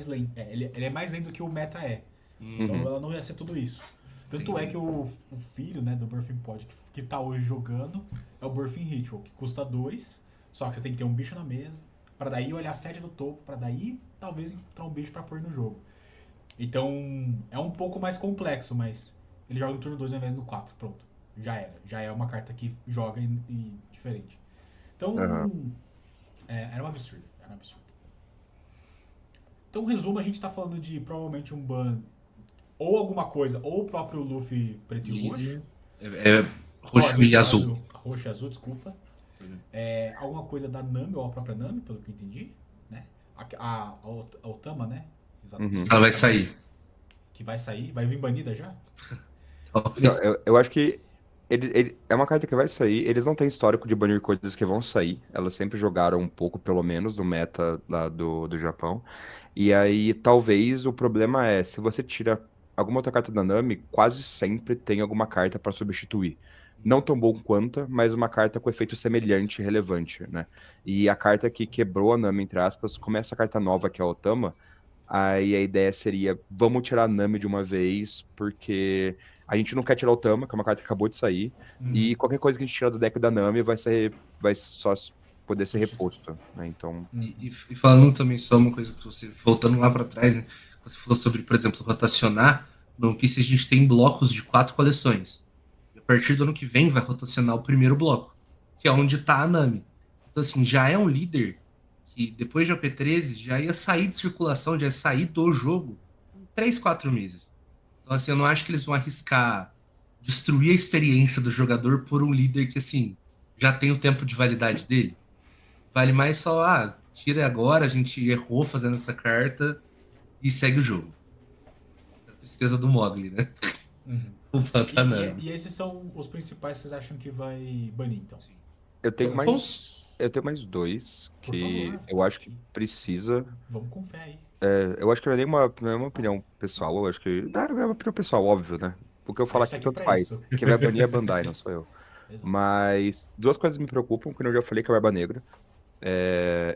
lenta. Ele é mais lento do que o meta é. Então ela não ia ser tudo isso. Tanto é que o filho, né, do Birthing Pod que tá hoje jogando é o Birthing Ritual, que custa 2, só que você tem que ter um bicho na mesa, pra daí olhar a sede do topo, pra daí talvez encontrar um bicho pra pôr no jogo. Então é um pouco mais complexo, mas ele joga no turno 2 ao invés do 4, pronto. Já era. Já é uma carta que joga e diferente. Então, era um absurdo. Então, resumo, a gente tá falando de provavelmente um ban ou alguma coisa, ou o próprio Luffy preto e roxo. Roxo e azul. Roxo e azul, desculpa. Alguma coisa da Nami, ou a própria Nami, pelo que eu entendi, né? A Otama, né? Exatamente. Ela vai sair. Que vai sair? Vai vir banida já? Não, eu acho que é uma carta que vai sair. Eles não têm histórico de banir coisas que vão sair. Elas sempre jogaram um pouco, pelo menos, no meta lá do Japão. E aí, talvez, o problema é, se você tira alguma outra carta da Nami quase sempre tem alguma carta para substituir. Não tão bom quanto, mas uma carta com efeito semelhante e relevante, né? E a carta que quebrou a Nami, entre aspas, como essa carta nova que é a Otama, aí a ideia seria, vamos tirar a Nami de uma vez, porque a gente não quer tirar o Otama, que é uma carta que acabou de sair, Uhum. e qualquer coisa que a gente tirar do deck da Nami vai só poder ser Substitui. reposto, né? Então, E falando também só uma coisa que você, voltando lá para trás, né? Você falou sobre, por exemplo, rotacionar. No One Piece a gente tem blocos de 4 coleções. E a partir do ano que vem vai rotacionar o primeiro bloco, que é onde tá a Nami. Então, assim, já é um líder que depois de AP13 já ia sair de circulação, já ia sair do jogo em 3, 4 meses. Então, assim, eu não acho que eles vão arriscar destruir a experiência do jogador por um líder que, assim, já tem o tempo de validade dele. Vale mais só, tira agora, a gente errou fazendo essa carta e segue o jogo. É a tristeza do Mogli, né? Uhum. O E, Pantanami. e esses são os principais que vocês acham que vai banir, então? Sim. eu tenho Essas mais, duas? Vamos. eu tenho mais dois Por que favor. eu acho que precisa. Vamos com fé aí. Eu acho que não é uma opinião pessoal, eu acho que. É uma opinião pessoal, óbvio, né? O que eu A falar gente tá aqui aqui tanto pra faz. isso. Quem vai banir é a Bandai, não sou eu. Exato. Mas duas coisas me preocupam, que eu já falei que é a Barba Negra.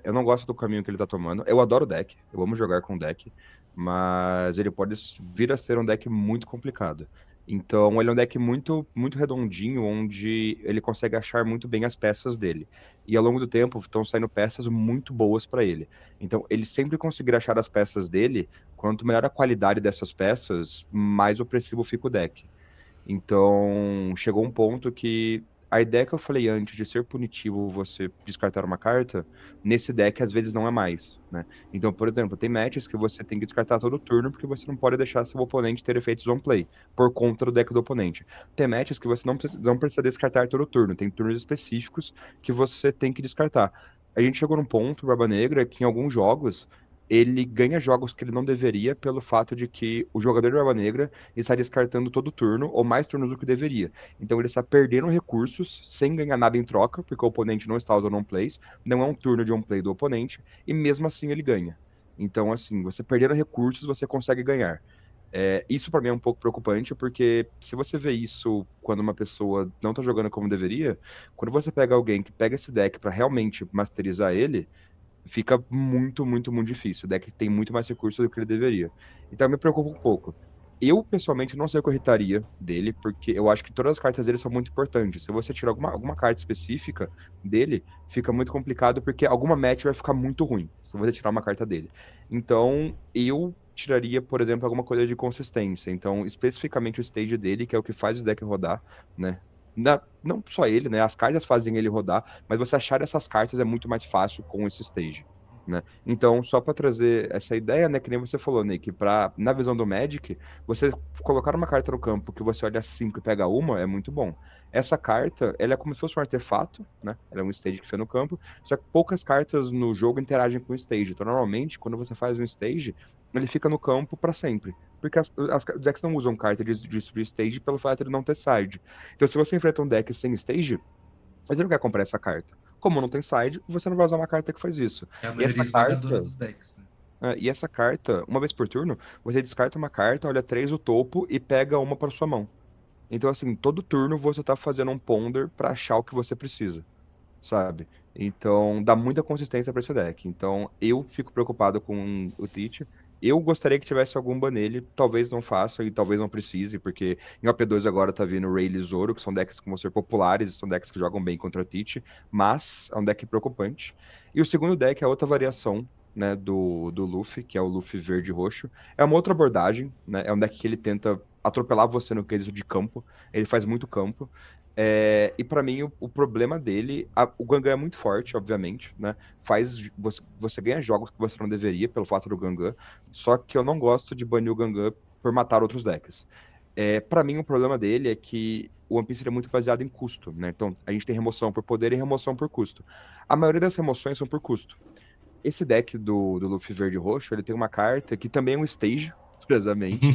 Eu não gosto do caminho que ele tá tomando. Eu adoro o deck, eu amo jogar com o deck, mas ele pode vir a ser um deck muito complicado. Então, ele é um deck muito, muito redondinho, onde ele consegue achar muito bem as peças dele. E ao longo do tempo estão saindo peças muito boas para ele. Então, ele sempre conseguir achar as peças dele, quanto melhor a qualidade dessas peças, mais opressivo fica o deck. Então, chegou um ponto que a ideia que eu falei antes de ser punitivo você descartar uma carta, nesse deck às vezes não é mais, né? Então, por exemplo, tem matches que você tem que descartar todo turno porque você não pode deixar seu oponente ter efeitos on play por conta do deck do oponente. Tem matches que você não precisa descartar todo turno, tem turnos específicos que você tem que descartar. A gente chegou num ponto, Barba Negra, que em alguns jogos ele ganha jogos que ele não deveria pelo fato de que o jogador de Barba Negra está descartando todo turno, ou mais turnos do que deveria. Então ele está perdendo recursos sem ganhar nada em troca, porque o oponente não está usando on-plays, não é um turno de on-play do oponente, e mesmo assim ele ganha. Então, assim, você perdendo recursos, você consegue ganhar. Isso para mim é um pouco preocupante, porque se você vê isso quando uma pessoa não está jogando como deveria, quando você pega alguém que pega esse deck para realmente masterizar ele, fica muito, muito, muito difícil. O deck tem muito mais recursos do que ele deveria. Então me preocupa um pouco. Eu, pessoalmente, não sei o que eu irritaria dele, porque eu acho que todas as cartas dele são muito importantes. Se você tirar alguma carta específica dele, fica muito complicado, porque alguma match vai ficar muito ruim se você tirar uma carta dele. Então, eu tiraria, por exemplo, alguma coisa de consistência. Então, especificamente o stage dele, que é o que faz o deck rodar, né? Não só ele, né? As cartas fazem ele rodar, mas você achar essas cartas é muito mais fácil com esse stage, né? Então, só para trazer essa ideia, né, que nem você falou, Nick, na visão do Magic, você colocar uma carta no campo que você olha 5 e pega uma é muito bom. Essa carta, ela é como se fosse um artefato, né? Ela é um stage que fica no campo, só que poucas cartas no jogo interagem com o stage. Então, normalmente, quando você faz um stage, ele fica no campo para sempre. Porque os decks não usam carta de destruir stage pelo fato de não ter side. Então, se você enfrenta um deck sem stage, você não quer comprar essa carta. Como não tem side, você não vai usar uma carta que faz isso. É a E maioria essa esmagadora carta, dos decks, né? uma vez por turno, você descarta uma carta, olha 3 o topo e pega uma para sua mão. Então, assim, todo turno você tá fazendo um ponder para achar o que você precisa, sabe? Então, dá muita consistência para esse deck. Então, eu fico preocupado com o Teach. Eu gostaria que tivesse algum ban nele, talvez não faça e talvez não precise, porque em OP2 agora tá vindo Rayleigh e Zoro, que são decks que vão ser populares, são decks que jogam bem contra Teach, mas é um deck preocupante. E o segundo deck é outra variação, né, do Luffy, que é o Luffy verde e roxo. É uma outra abordagem, né? É um deck que ele tenta atropelar você no quesito de campo, ele faz muito campo. E pra mim, o problema dele, o Gangan é muito forte, obviamente, né? Você ganha jogos que você não deveria pelo fato do Gangan, só que eu não gosto de banir o Gangan por matar outros decks. Para mim, o problema dele é que o One Piece ele é muito baseado em custo, né? Então, a gente tem remoção por poder e remoção por custo. A maioria das remoções são por custo. Esse deck do Luffy verde e roxo, ele tem uma carta que também é um stage, curiosamente,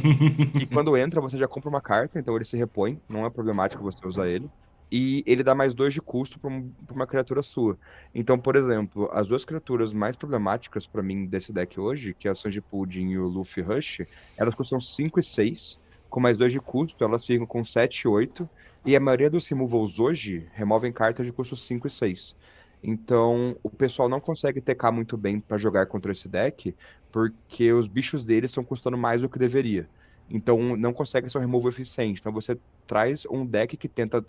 que quando entra você já compra uma carta, então ele se repõe, não é problemático você usar ele. e ele dá mais 2 de custo pra uma criatura sua. Então, por exemplo, as duas criaturas mais problemáticas pra mim desse deck hoje, que é a Sanji Pudding e o Luffy Rush, elas custam 5 e 6, com mais 2 de custo, elas ficam com 7 e 8, e a maioria dos removals hoje removem cartas de custo 5 e 6. Então, o pessoal não consegue tecar muito bem pra jogar contra esse deck, porque os bichos deles estão custando mais do que deveria. Então, não consegue ser um removal eficiente. Então, você traz um deck que tenta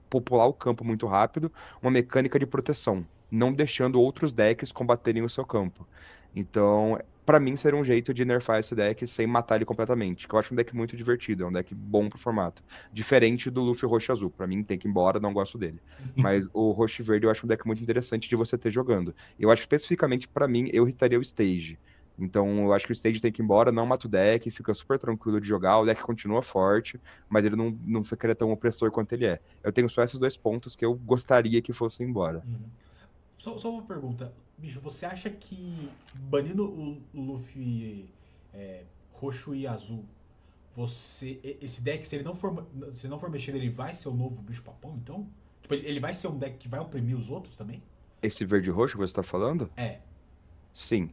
popular o campo muito rápido, uma mecânica de proteção, não deixando outros decks combaterem o seu campo. Então, pra mim, seria um jeito de nerfar esse deck sem matar ele completamente, que eu acho um deck muito divertido, é um deck bom pro formato. Diferente do Luffy Roxo Azul, pra mim tem que ir embora, não gosto dele. Mas o Roxo e Verde eu acho um deck muito interessante de você ter jogando. Eu acho especificamente pra mim, eu irritaria o Stage. Então, eu acho que o Stage tem que ir embora, não mata o deck, fica super tranquilo de jogar, o deck continua forte, mas ele não ficaria tão opressor quanto ele é. Eu tenho só esses 2 pontos que eu gostaria que fossem embora. Uhum. Só uma pergunta. Bicho, você acha que banindo o Luffy roxo e azul, esse deck, se ele não for mexido, ele vai ser o novo bicho papão, então? Tipo, ele vai ser um deck que vai oprimir os outros também? Esse verde e roxo que você tá falando? É, Sim.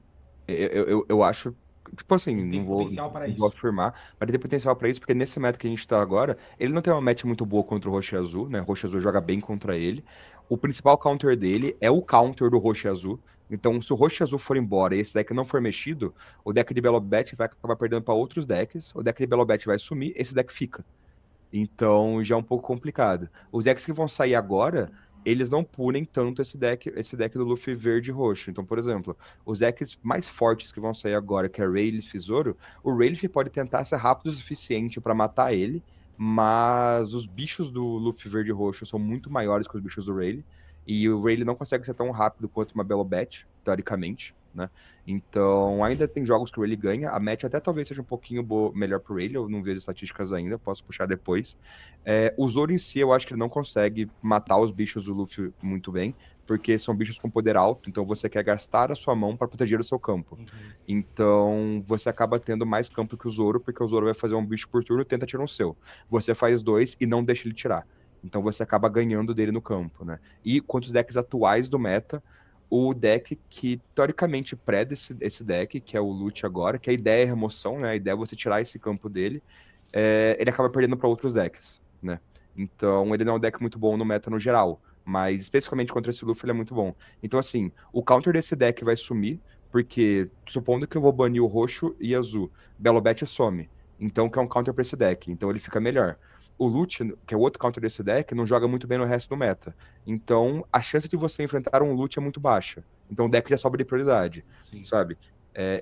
Eu acho. Tipo assim, ele tem potencial para não vou isso. afirmar, mas ele tem potencial pra isso, porque nesse meta que a gente tá agora, ele não tem uma match muito boa contra o roxo e azul, né? O roxo e azul joga bem contra ele. O principal counter dele é o counter do roxo e azul. Então, se o roxo e azul for embora e esse deck não for mexido, o deck de Belobet vai acabar perdendo pra outros decks, o deck de Belobet vai sumir, esse deck fica. Então já é um pouco complicado. Os decks que vão sair agora, eles não punem tanto esse deck do Luffy verde e roxo. Então, por exemplo, os decks mais fortes que vão sair agora, que é Rayleigh e Zoro, o Rayleigh pode tentar ser rápido o suficiente para matar ele, mas os bichos do Luffy verde e roxo são muito maiores que os bichos do Rayleigh, e o Rayleigh não consegue ser tão rápido quanto uma Belobet, teoricamente, né? Então, ainda tem jogos que o Rayleigh ganha. A match até talvez seja um pouquinho melhor pro Rayleigh. Eu não vejo estatísticas ainda, posso puxar depois. O Zoro em si, eu acho que ele não consegue matar os bichos do Luffy muito bem, porque são bichos com poder alto, então você quer gastar a sua mão para proteger o seu campo. Uhum. Então, você acaba tendo mais campo que o Zoro, porque o Zoro vai fazer um bicho por turno e tenta tirar um seu. Você faz 2 e não deixa ele tirar. Então você acaba ganhando dele no campo, né? E quanto os decks atuais do meta, o deck que teoricamente preda esse deck, que é o Lute agora, que a ideia é remoção, né? A ideia é você tirar esse campo dele, ele acaba perdendo para outros decks, né? Então ele não é um deck muito bom no meta no geral, mas especificamente contra esse Luffy ele é muito bom. Então assim, o counter desse deck vai sumir, porque supondo que eu vou banir o roxo e azul, Belobet some. Então que é um counter para esse deck, então ele fica melhor. O Lute, que é o outro counter desse deck, não joga muito bem no resto do meta. Então, a chance de você enfrentar um Lute é muito baixa. Então, o deck já sobe de prioridade, Sim. sabe?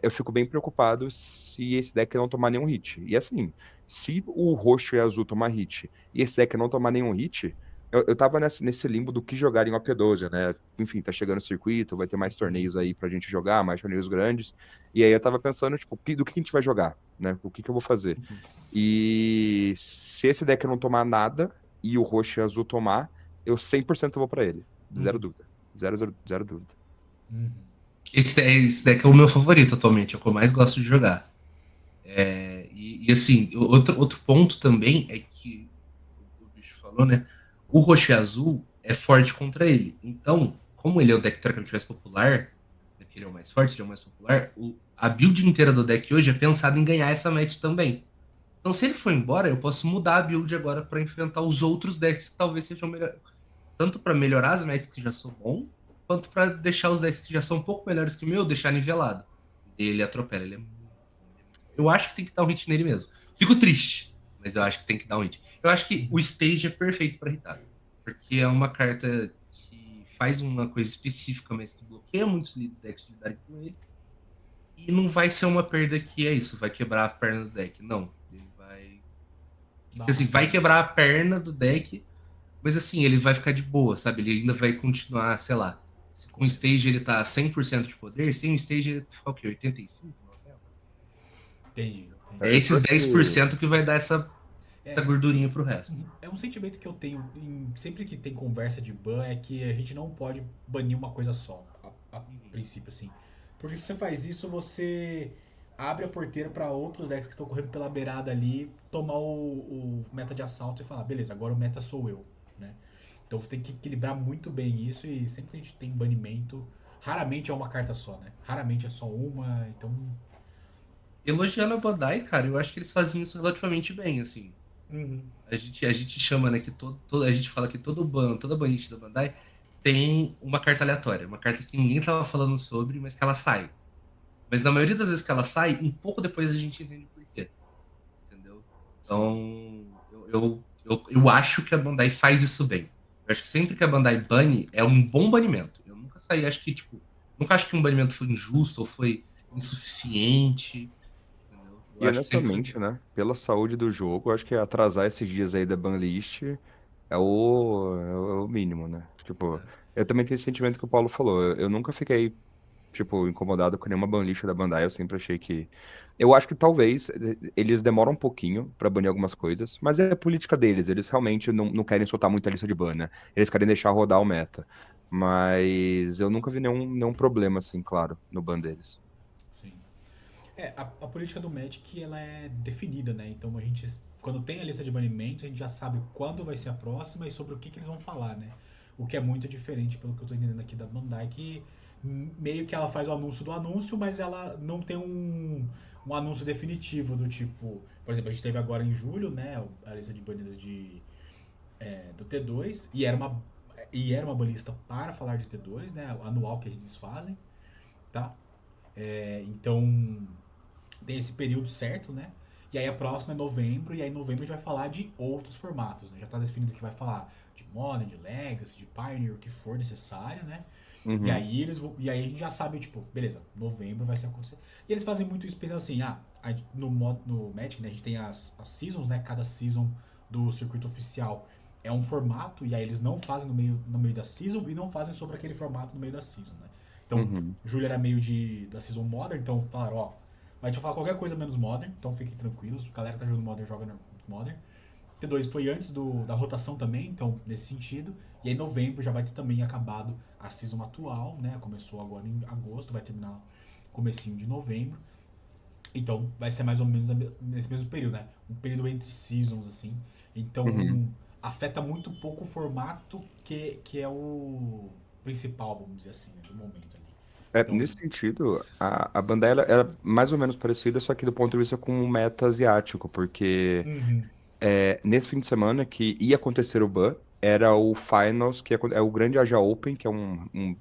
Eu fico bem preocupado se esse deck não tomar nenhum hit. E assim, se o roxo e azul tomar hit e esse deck não tomar nenhum hit, eu tava nesse limbo do que jogar em OP12, né? Enfim, tá chegando o circuito, vai ter mais torneios aí pra gente jogar, mais torneios grandes. E aí eu tava pensando, tipo, do que a gente vai jogar, né? O que eu vou fazer? E se esse deck não tomar nada e o roxo e azul tomar, eu 100% vou pra ele. Zero Uhum. dúvida. Zero dúvida. Uhum. Esse deck é o meu favorito atualmente, é o que eu mais gosto de jogar. Assim, outro ponto também é que o bicho falou, né? O roxo e azul é forte contra ele. Então, como ele é o deck teoricamente mais popular, né, que ele é o mais forte, ele é o mais popular, a build inteira do deck hoje é pensada em ganhar essa match também. Então, se ele for embora, eu posso mudar a build agora para enfrentar os outros decks que talvez sejam melhores. Tanto para melhorar as matches que já são bons, quanto para deixar os decks que já são um pouco melhores que o meu, deixar nivelado. Ele atropela, ele é muito. Eu acho que tem que dar um hit nele mesmo. Fico triste, mas eu acho que tem que dar um hit. Eu acho que o stage é perfeito para hitar. Porque é uma carta que faz uma coisa específica, mas que bloqueia muitos decks de lidarem com ele. E não vai ser uma perda que é isso, vai quebrar a perna do deck. Não. Ele vai. Assim, vai quebrar a perna do deck, mas assim, ele vai ficar de boa, sabe? Ele ainda vai continuar, sei lá. Se com o stage ele tá 100% de poder, sem o stage ele fica o quê? 85, 90? Entendi. É Eu esses trouxe. 10% que vai dar essa É, gordurinha pro resto. é um sentimento que eu tenho sempre que tem conversa de ban é que a gente não pode banir uma coisa só, a princípio, assim. Porque se você faz isso, você abre a porteira para outros decks que estão correndo pela beirada ali tomar o meta de assalto e falar, beleza, agora o meta sou eu, né? Então você tem que equilibrar muito bem isso e sempre que a gente tem banimento, raramente é uma carta só, né? Raramente é só uma, então. Elogiando a Bandai, cara, eu acho que eles fazem isso relativamente bem, assim. Uhum. A gente chama, né, que a gente fala que toda banlist da Bandai tem uma carta aleatória, uma carta que ninguém tava falando sobre, mas que ela sai. Mas na maioria das vezes que ela sai, um pouco depois a gente entende por quê, entendeu? Sim. Então, eu acho que a Bandai faz isso bem. Eu acho que sempre que a Bandai bane, é um bom banimento. Eu nunca saí, acho que, tipo, nunca acho que um banimento foi injusto ou foi insuficiente, entendeu? Eu E acho que sempre foi honestamente, bom. né? Pela saúde do jogo, acho que atrasar esses dias aí da banlist é o mínimo, né? Tipo, Né? eu também tenho esse sentimento que o Paulo falou. Eu nunca fiquei, tipo, incomodado com nenhuma banlist da Bandai. Eu sempre achei que. Eu acho que talvez eles demoram um pouquinho pra banir algumas coisas, mas é a política deles. Eles realmente não querem soltar muita lista de ban, né? Eles querem deixar rodar o meta. Mas eu nunca vi nenhum problema, assim, claro, no ban deles. Sim. A política do Magic ela é definida, né? Então a gente, quando tem a lista de banimentos, a gente já sabe quando vai ser a próxima e sobre o que eles vão falar, né? O que é muito diferente, pelo que eu tô entendendo aqui da Bandai, que meio que ela faz o anúncio do anúncio, mas ela não tem um anúncio definitivo do tipo. Por exemplo, a gente teve agora em julho, né? A lista de banidas do T2, e era uma balista para falar de T2, né? Anual que eles fazem, tá? Então tem esse período certo, né? E aí a próxima é novembro, e aí em novembro a gente vai falar de outros formatos, né? Já tá definido que vai falar de Modern, de Legacy, de Pioneer, o que for necessário, né? E Uhum. aí e aí a gente já sabe, tipo, beleza, novembro vai ser acontecer. E eles fazem muito isso pensando assim, no Magic, né, a gente tem as seasons, né? Cada season do circuito oficial é um formato, e aí eles não fazem no meio da season e não fazem sobre aquele formato no meio da season, né? Então, Uhum. julho era meio da season Modern, então falaram, ó, a gente vai falar qualquer coisa menos Modern, então fiquem tranquilos. A galera que tá jogando Modern joga no Modern. T2 foi antes da rotação também, então nesse sentido. E aí em novembro já vai ter também acabado a season atual, né? Começou agora em agosto, vai terminar comecinho de novembro. Então vai ser mais ou menos nesse mesmo período, né? Um período entre seasons, assim. Uhum. Então afeta muito pouco o formato que é o principal, vamos dizer assim, né, do momento ali. Então, Nesse sentido, a Bandai ela é mais ou menos parecida, só que do ponto de vista com o meta asiático, porque uhum, nesse fim de semana que ia acontecer o ban, era o Finals, que é o grande Asia Open, que é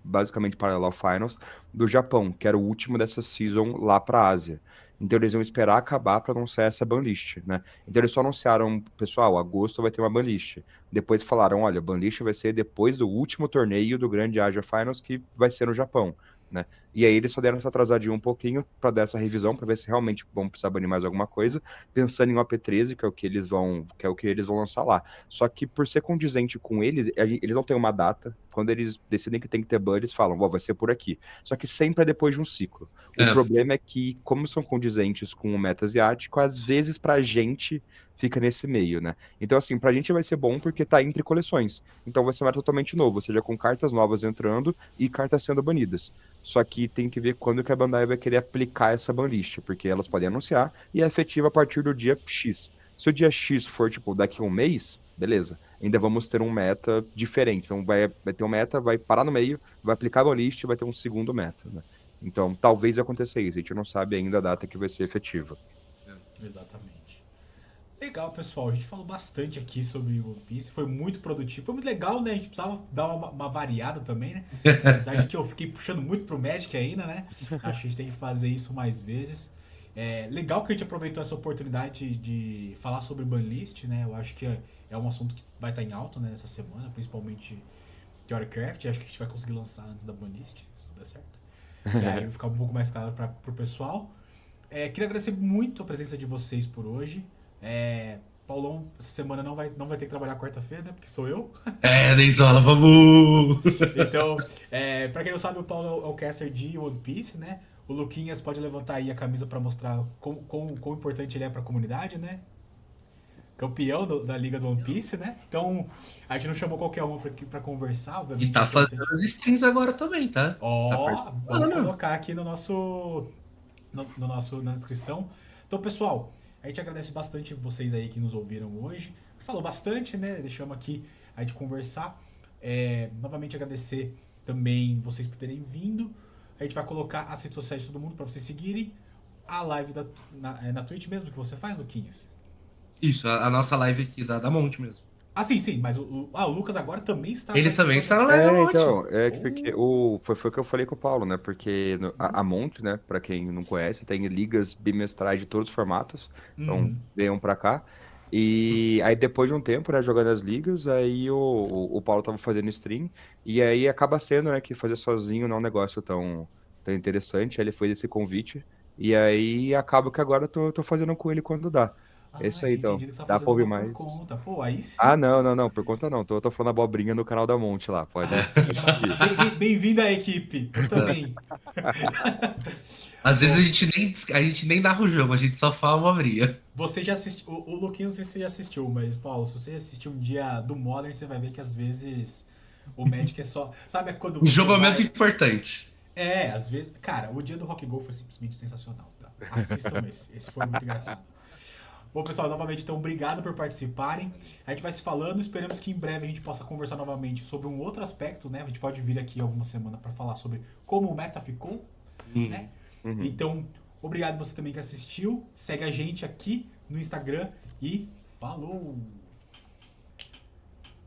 basicamente paralelo ao Finals, do Japão, que era o último dessa season lá pra Ásia. Então eles iam esperar acabar para anunciar essa banlist, né? Então eles só anunciaram, pessoal, agosto vai ter uma banlist. Depois falaram, olha, a banlist vai ser depois do último torneio do grande Asia Finals, que vai ser no Japão, né? E aí eles só deram essa atrasadinha um pouquinho para dar essa revisão, para ver se realmente vão precisar banir mais alguma coisa, pensando em OP13, que é o que eles vão lançar lá. Só que por ser condizente com eles, eles não têm uma data. Quando eles decidem que tem que ter ban, eles falam, vai ser por aqui. Só que sempre é depois de um ciclo. O É, problema é que, como são condizentes com o meta asiático, às vezes pra gente fica nesse meio, né? Então, assim, pra gente vai ser bom porque tá entre coleções. Então vai ser um meta totalmente novo, ou seja, com cartas novas entrando e cartas sendo banidas. Só que tem que ver quando que a Bandai vai querer aplicar essa banlist, porque elas podem anunciar e é efetiva a partir do dia X. Se o dia X for, tipo, daqui a um mês, beleza. Ainda vamos ter um meta diferente. Então vai ter um meta, vai parar no meio, vai aplicar a banlist e vai ter um segundo meta, né? Então talvez aconteça isso. A gente não sabe ainda a data que vai ser efetiva. exatamente. Legal, pessoal. A gente falou bastante aqui sobre One Piece. Foi muito produtivo. Foi muito legal, né? A gente precisava dar uma variada também, né? Apesar de que eu fiquei puxando muito pro Magic ainda, né? Acho que a gente tem que fazer isso mais vezes. Legal que a gente aproveitou essa oportunidade de falar sobre banlist, né? Eu acho que é um assunto que vai estar em alta, né, nessa semana, principalmente Theorycraft. Acho que a gente vai conseguir lançar antes da banlist, se der certo. E aí vai ficar um pouco mais claro pro pessoal. Queria agradecer muito a presença de vocês por hoje. Paulão, essa semana não vai ter que trabalhar quarta-feira, né? Porque sou eu. Denzola, vamos! Então, pra quem não sabe, o Paulo é o caster de One Piece, né? O Luquinhas pode levantar aí a camisa pra mostrar quão importante ele é pra comunidade, né? Campeão da Liga do One Piece, né? Então, a gente não chamou qualquer um pra conversar, E obviamente é tá fazendo importante. as strings agora também, tá? Tá Ó, vamos participando. colocar aqui na descrição. Então, pessoal, a gente agradece bastante vocês aí que nos ouviram hoje. Falou bastante, né? Deixamos aqui a gente conversar. Novamente agradecer também vocês por terem vindo. A gente vai colocar as redes sociais de todo mundo para vocês seguirem. A live na Twitch mesmo que você faz, Luquinhas? Isso, a nossa live aqui da Monte mesmo. Ah, sim, mas o Lucas agora também está Ele também está na participando. live da É, Monte. então, é que porque foi o que eu falei com o Paulo, né? Porque a Monte, né, pra quem não conhece, tem ligas bimestrais de todos os formatos, então Uhum. venham pra cá. E aí depois de um tempo, né, jogando as ligas, aí o Paulo tava fazendo stream, e aí acaba sendo, né, que fazer sozinho não é um negócio tão interessante, aí ele fez esse convite, e aí acaba que agora eu tô fazendo com ele quando dá. É Ah, isso aí, tinha então. entendido que você está Dá pra fazendo ouvir uma por mais. conta. Pô, aí Ah, sim. não, por conta não. Tô falando abobrinha no canal da Monte lá. Pode Paciência, mas seguir. bem-vindo à equipe. Eu também. Às vezes Bom, a gente nem narra o jogo, a gente só fala uma brinha. você já assistiu. O Luquinhos, não sei se você já assistiu, mas, Paulo, se você assistir um dia do Modern, você vai ver que às vezes o Magic é só. Sabe quando O você jogo é menos vai. importante. Às vezes. Cara, o dia do Rock Go foi simplesmente sensacional, tá? Assistam esse. Esse foi muito engraçado. Bom, pessoal, novamente, então, obrigado por participarem. A gente vai se falando, esperamos que em breve a gente possa conversar novamente sobre um outro aspecto, né? A gente pode vir aqui alguma semana para falar sobre como o meta ficou, né? Uhum. Então, obrigado você também que assistiu. Segue a gente aqui no Instagram e falou!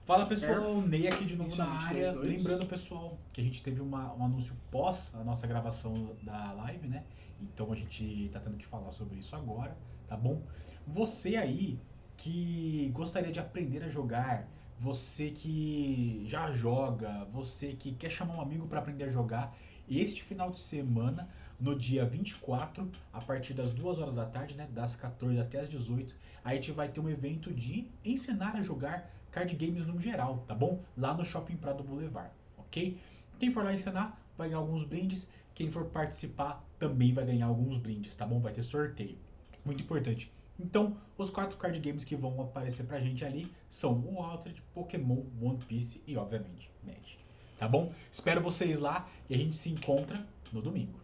Fala pessoal, Ney aqui de novo na área. Lembrando, pessoal, que a gente teve um anúncio pós a nossa gravação da live, né? Então a gente tá tendo que falar sobre isso agora, tá bom? Você aí que gostaria de aprender a jogar, você que já joga, você que quer chamar um amigo para aprender a jogar, este final de semana, no dia 24, a partir das 2 horas da tarde, né, das 14 até as 18, a gente vai ter um evento de ensinar a jogar card games no geral, tá bom? Lá no Shopping Prado Boulevard, ok? Quem for lá ensinar vai ganhar alguns brindes, quem for participar também vai ganhar alguns brindes, tá bom? Vai ter sorteio. Muito importante. Então, os 4 card games que vão aparecer pra gente ali são o Altered, Pokémon, One Piece e, obviamente, Magic. Tá bom? Espero vocês lá e a gente se encontra no domingo.